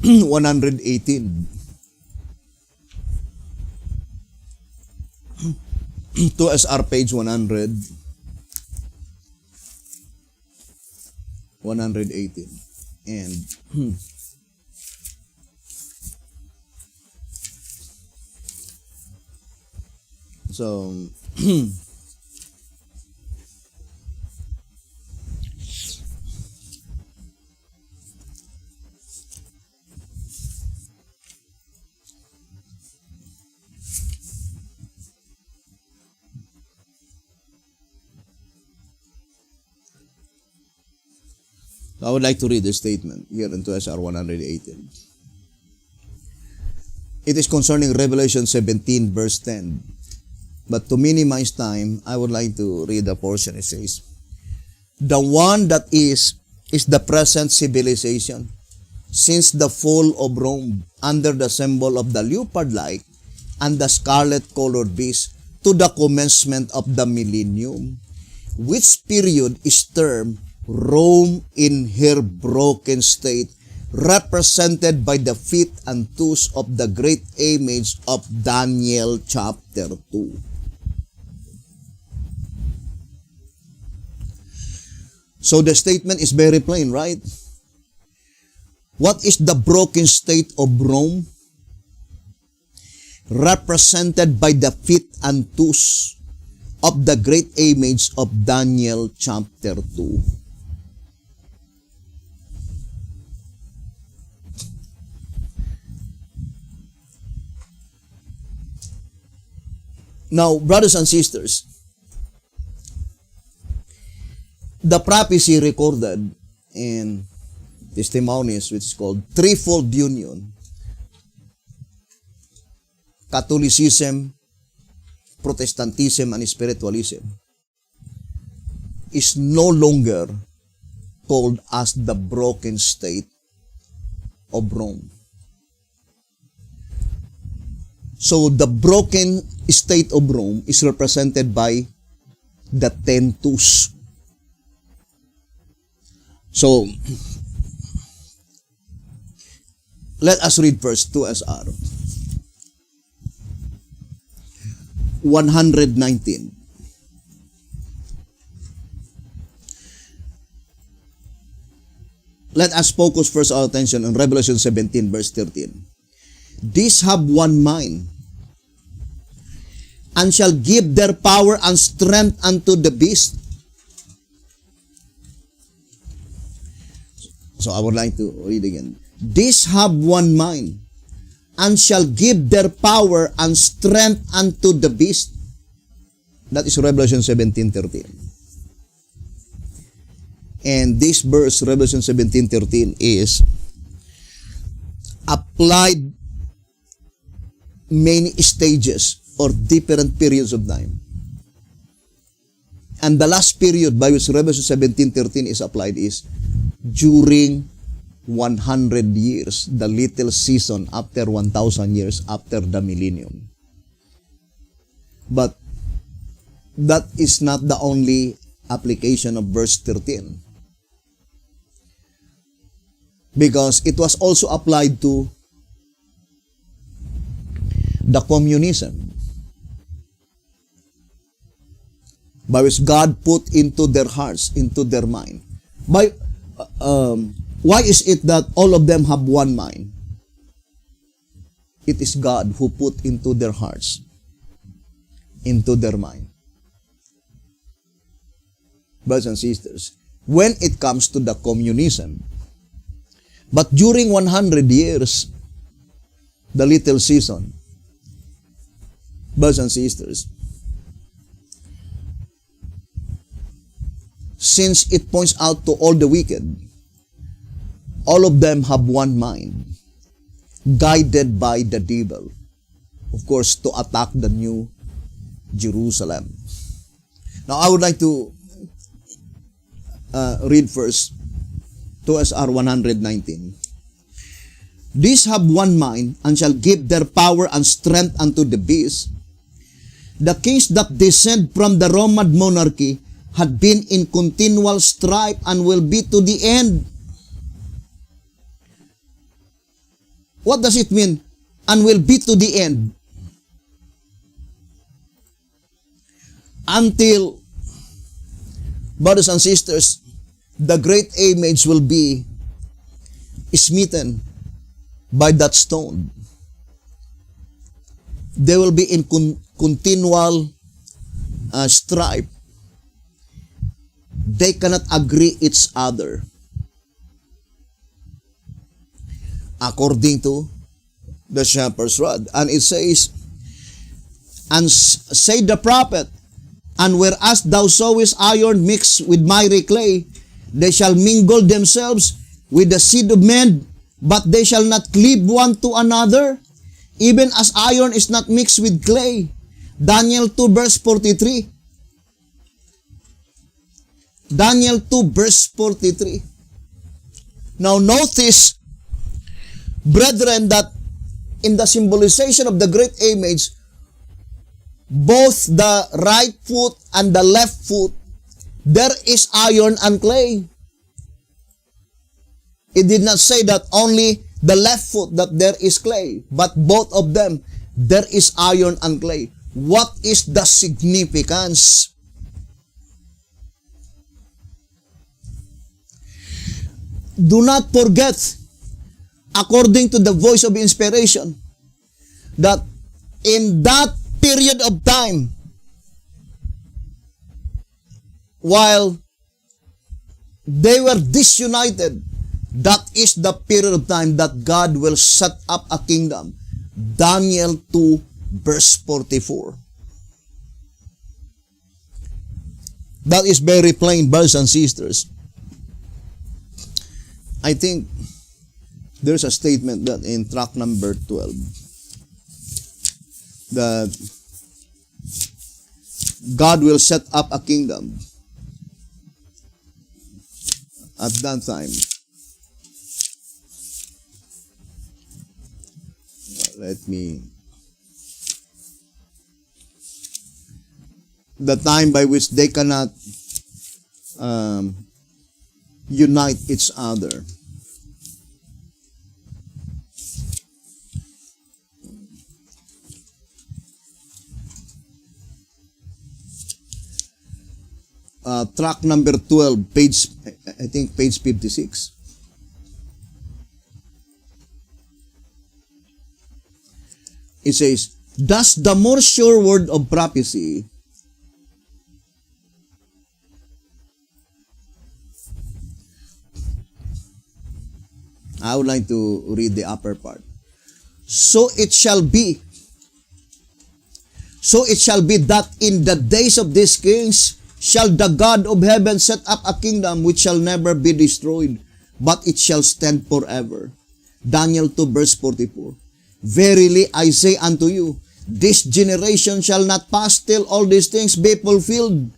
118. 2SR page 100. 118. And so I would like to read the statement here in 2SR 118. It is concerning Revelation 17 verse 10. But to minimize time, I would like to read the portion. It says, the one that is the present civilization, since the fall of Rome under the symbol of the leopard-like and the scarlet-colored beast to the commencement of the millennium, which period is termed Rome in her broken state, represented by the feet and toes of the great image of Daniel chapter 2. So the statement is very plain, right? What is the broken state of Rome? Represented by the feet and toes of the great image of Daniel chapter 2. Now, brothers and sisters, the prophecy recorded in testimonies, which is called threefold union, Catholicism, Protestantism, and Spiritualism, is no longer called as the broken state of Rome. So the broken state of Rome is represented by the 10 toes. So, let us read first 2SR 119. Let us focus first our attention on Revelation 17 verse 13. These have one mind, and shall give their power and strength unto the beast. So I would like to read again. These have one mind, and shall give their power and strength unto the beast. That is Revelation 17:13. And this verse, Revelation 17:13, is applied many stages or different periods of time. And the last period by which Revelation 17:13 is applied is during 100 years, the little season after 1,000 years after the millennium. But that is not the only application of verse 13. Because it was also applied to the communism, by which God put into their hearts, into their mind. Why is it that all of them have one mind? It is God who put into their hearts, into their mind. Brothers and sisters, when it comes to the communism, but during 100 years, the little season, brothers and sisters, since it points out to all the wicked, all of them have one mind, guided by the devil, of course, to attack the new Jerusalem. Now, I would like to read first 2SR 119. These have one mind, and shall give their power and strength unto the beast. The kings that descend from the Roman monarchy had been in continual strife and will be to the end. What does it mean? And will be to the end. Until, brothers and sisters, the great image will be smitten by that stone. They will be in continual strife. They cannot agree each other. According to the shepherd's rod. And it says, and say the prophet, and whereas thou sawest iron mixed with miry clay, they shall mingle themselves with the seed of men, but they shall not cleave one to another, even as iron is not mixed with clay. Daniel 2 verse 43. Daniel 2 verse 43. Now notice, brethren, that in the symbolization of the great image, both the right foot and the left foot, there is iron and clay. It did not say that only the left foot that there is clay, but both of them, there is iron and clay. What is the significance? Do not forget, according to the voice of inspiration, that in that period of time, while they were disunited, that is the period of time that God will set up a kingdom. Daniel 2 verse 44. That is very plain, brothers and sisters. I think there's a statement that in track number 12 that God will set up a kingdom at that time. Let me... The time by which they cannot unite each other. Track number 12, page, I think page 56. It says, thus the more sure word of prophecy I would like to read the upper part. So it shall be that in the days of these kings shall the God of heaven set up a kingdom which shall never be destroyed, but it shall stand forever. Daniel 2 verse 44. Verily I say unto you, this generation shall not pass till all these things be fulfilled.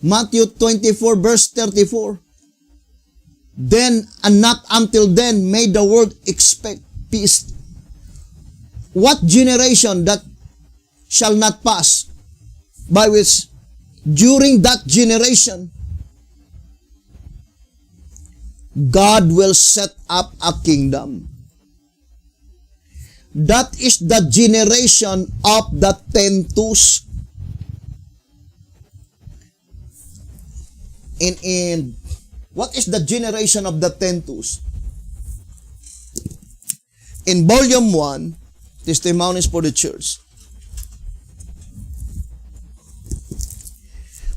Matthew 24 verse 34. Then and not until then may the world expect peace. What generation that shall not pass? By which during that generation, God will set up a kingdom. That is the generation of the 10 toes. In what is the generation of the 10 toes? In volume 1, Testimonies for the Church,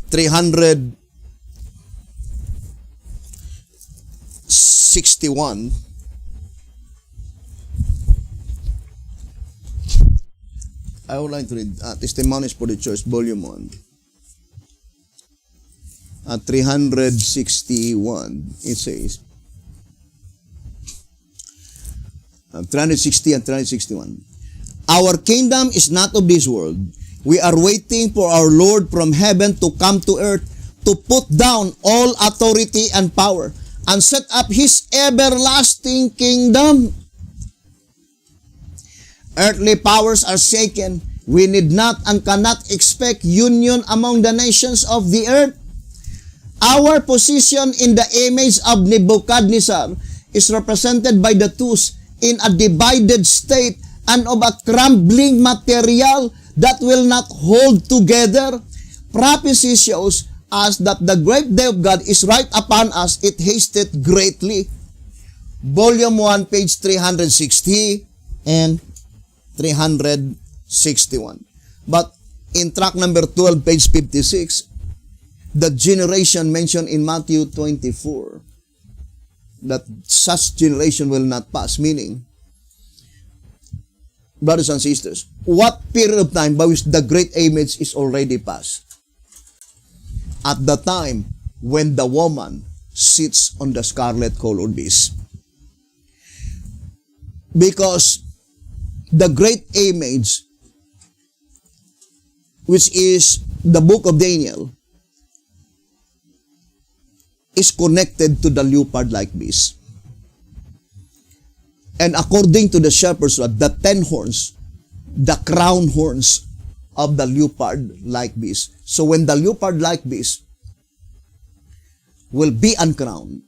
361. I would like to read Testimonies for the Church, volume 1. 361, it says, 360 and 361. Our kingdom is not of this world. We are waiting for our Lord from heaven to come to earth to put down all authority and power and set up His everlasting kingdom. Earthly powers are shaken. We need not and cannot expect union among the nations of the earth. Our position in the image of Nebuchadnezzar is represented by the toes in a divided state and of a crumbling material that will not hold together. Prophecy shows us that the great day of God is right upon us. It hasted greatly. Volume 1, page 360 and 361. But in track number 12, page 56, the generation mentioned in Matthew 24, that such generation will not pass, meaning, brothers and sisters, what period of time by which the great age is already past? At the time when the woman sits on the scarlet-colored beast. Because the great age, which is the book of Daniel, is connected to the leopard-like beast. And according to the shepherd's rod, the 10 horns, the crown horns of the leopard-like beast. So when the leopard-like beast will be uncrowned,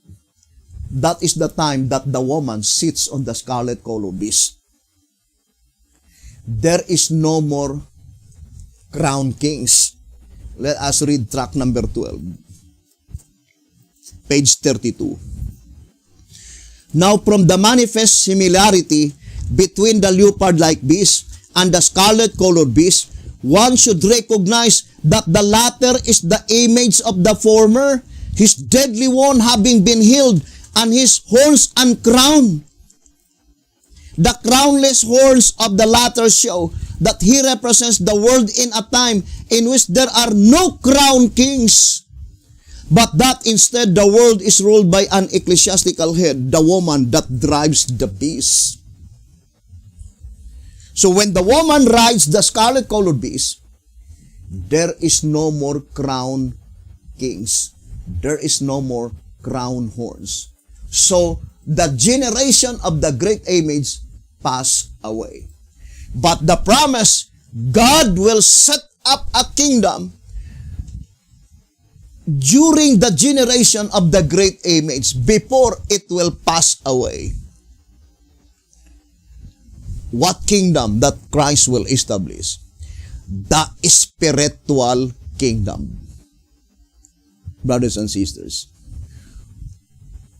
that is the time that the woman sits on the scarlet-colored beast. There is no more crown kings. Let us read track number 12. Page 32. Now from the manifest similarity between the leopard-like beast and the scarlet-colored beast, one should recognize that the latter is the image of the former, his deadly wound having been healed, and his horns uncrowned. The crownless horns of the latter show that he represents the world in a time in which there are no crown kings, but that instead the world is ruled by an ecclesiastical head, the woman that drives the beast. So when the woman rides the scarlet-colored beast, there is no more crown kings. There is no more crown horns. So the generation of the great age passed away. But the promise, God will set up a kingdom during the generation of the great age, before it will pass away. What kingdom that Christ will establish? The spiritual kingdom. Brothers and sisters,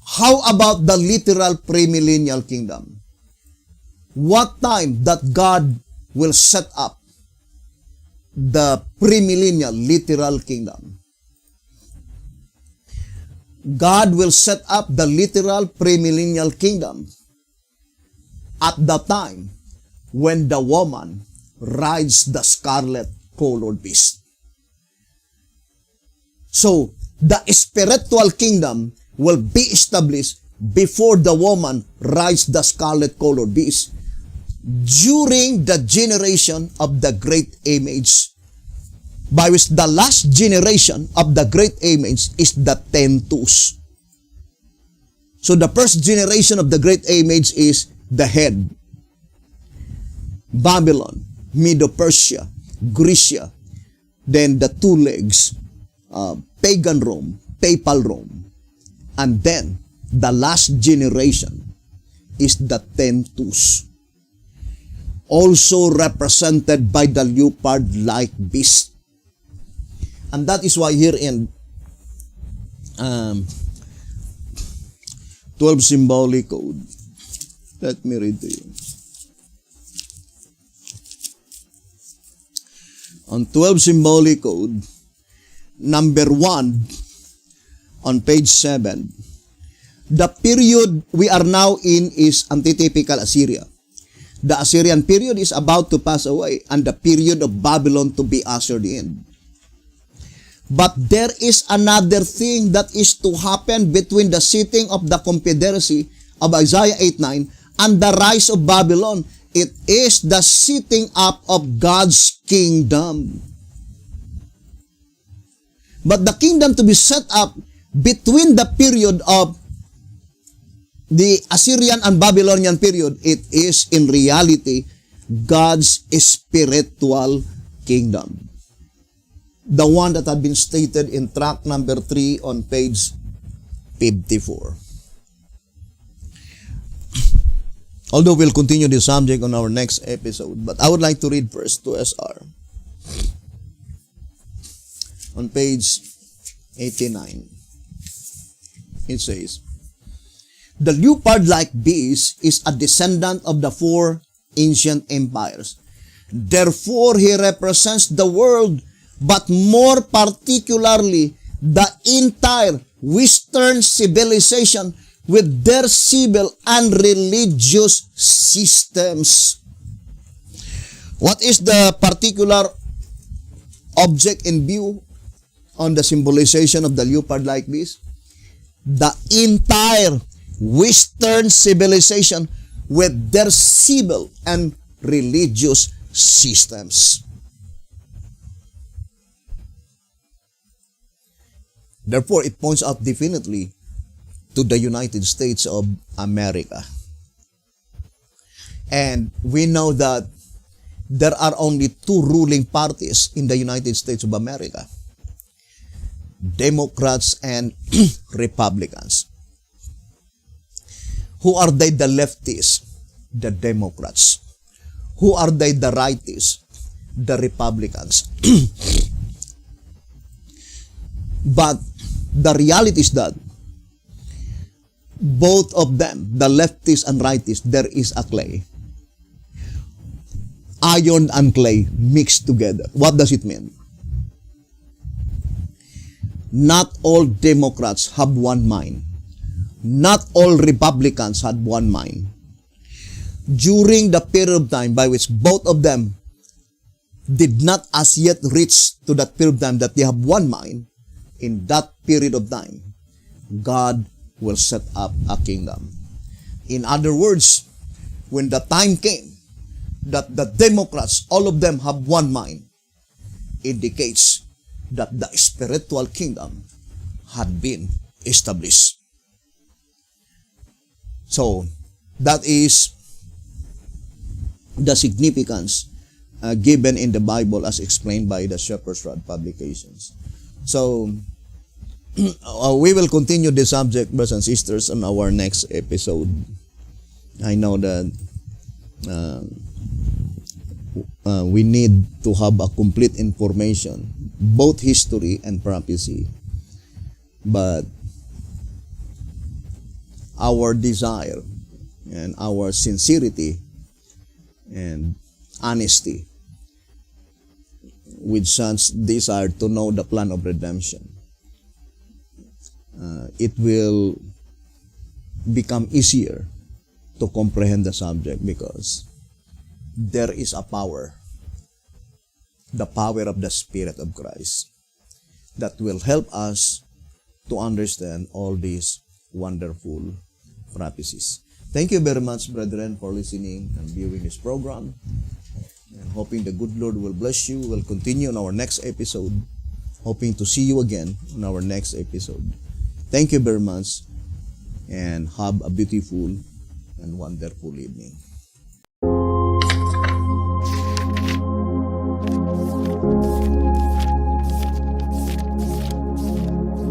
how about the literal premillennial kingdom? What time that God will set up the premillennial literal kingdom? God will set up the literal premillennial kingdom at the time when the woman rides the scarlet-colored beast. So, the spiritual kingdom will be established before the woman rides the scarlet-colored beast during the generation of the great age, by which the last generation of the great age is the 10 twos. So the first generation of the great age is the head, Babylon, Medo-Persia, Grecia, then the 2 legs, pagan Rome, papal Rome, and then the last generation is the 10 twos, also represented by the leopard-like beast. And that is why here in 12 symbolic code, let me read to you. On 12 symbolic code, number 1, on page 7, the period we are now in is antitypical Assyria. The Assyrian period is about to pass away and the period of Babylon to be ushered in. But there is another thing that is to happen between the sitting of the confederacy of Isaiah 8:9 and the rise of Babylon. It is the sitting up of God's kingdom. But the kingdom to be set up between the period of the Assyrian and Babylonian period, it is in reality God's spiritual kingdom. The one that had been stated in track number 3 on page 54. Although we'll continue this subject on our next episode, but I would like to read first 2SR. On page 89, it says, "The leopard-like beast is a descendant of the four ancient empires. Therefore, he represents the world, but more particularly the entire Western civilization with their civil and religious systems." What is the particular object in view on the symbolization of the leopard-like beast? The entire Western civilization with their civil and religious systems. Therefore, it points out definitely to the United States of America. And we know that there are only two ruling parties in the United States of America: Democrats and Republicans. Who are they, the leftists? The Democrats. Who are they, the rightists? The Republicans. But the reality is that both of them, the leftists and rightists, there is a clay. Iron and clay mixed together. What does it mean? Not all Democrats have one mind. Not all Republicans had one mind. During the period of time by which both of them did not as yet reach to that period of time that they have one mind, in that period of time, God will set up a kingdom. In other words, when the time came that the Democrats, all of them have one mind, indicates that the spiritual kingdom had been established. So, that is the significance given in the Bible as explained by the Shepherd's Rod publications. So, we will continue this subject, brothers and sisters, on our next episode. I know that we need to have a complete information, both history and prophecy. But our desire and our sincerity and honesty with such desire to know the plan of redemption, it will become easier to comprehend the subject, because there is a power, the power of the Spirit of Christ, that will help us to understand all these wonderful prophecies. Thank you very much, brethren, for listening and viewing this program, and hoping the good Lord will bless you. We'll continue on our next episode, hoping to see you again on our next episode. Thank you very much, and have a beautiful and wonderful evening.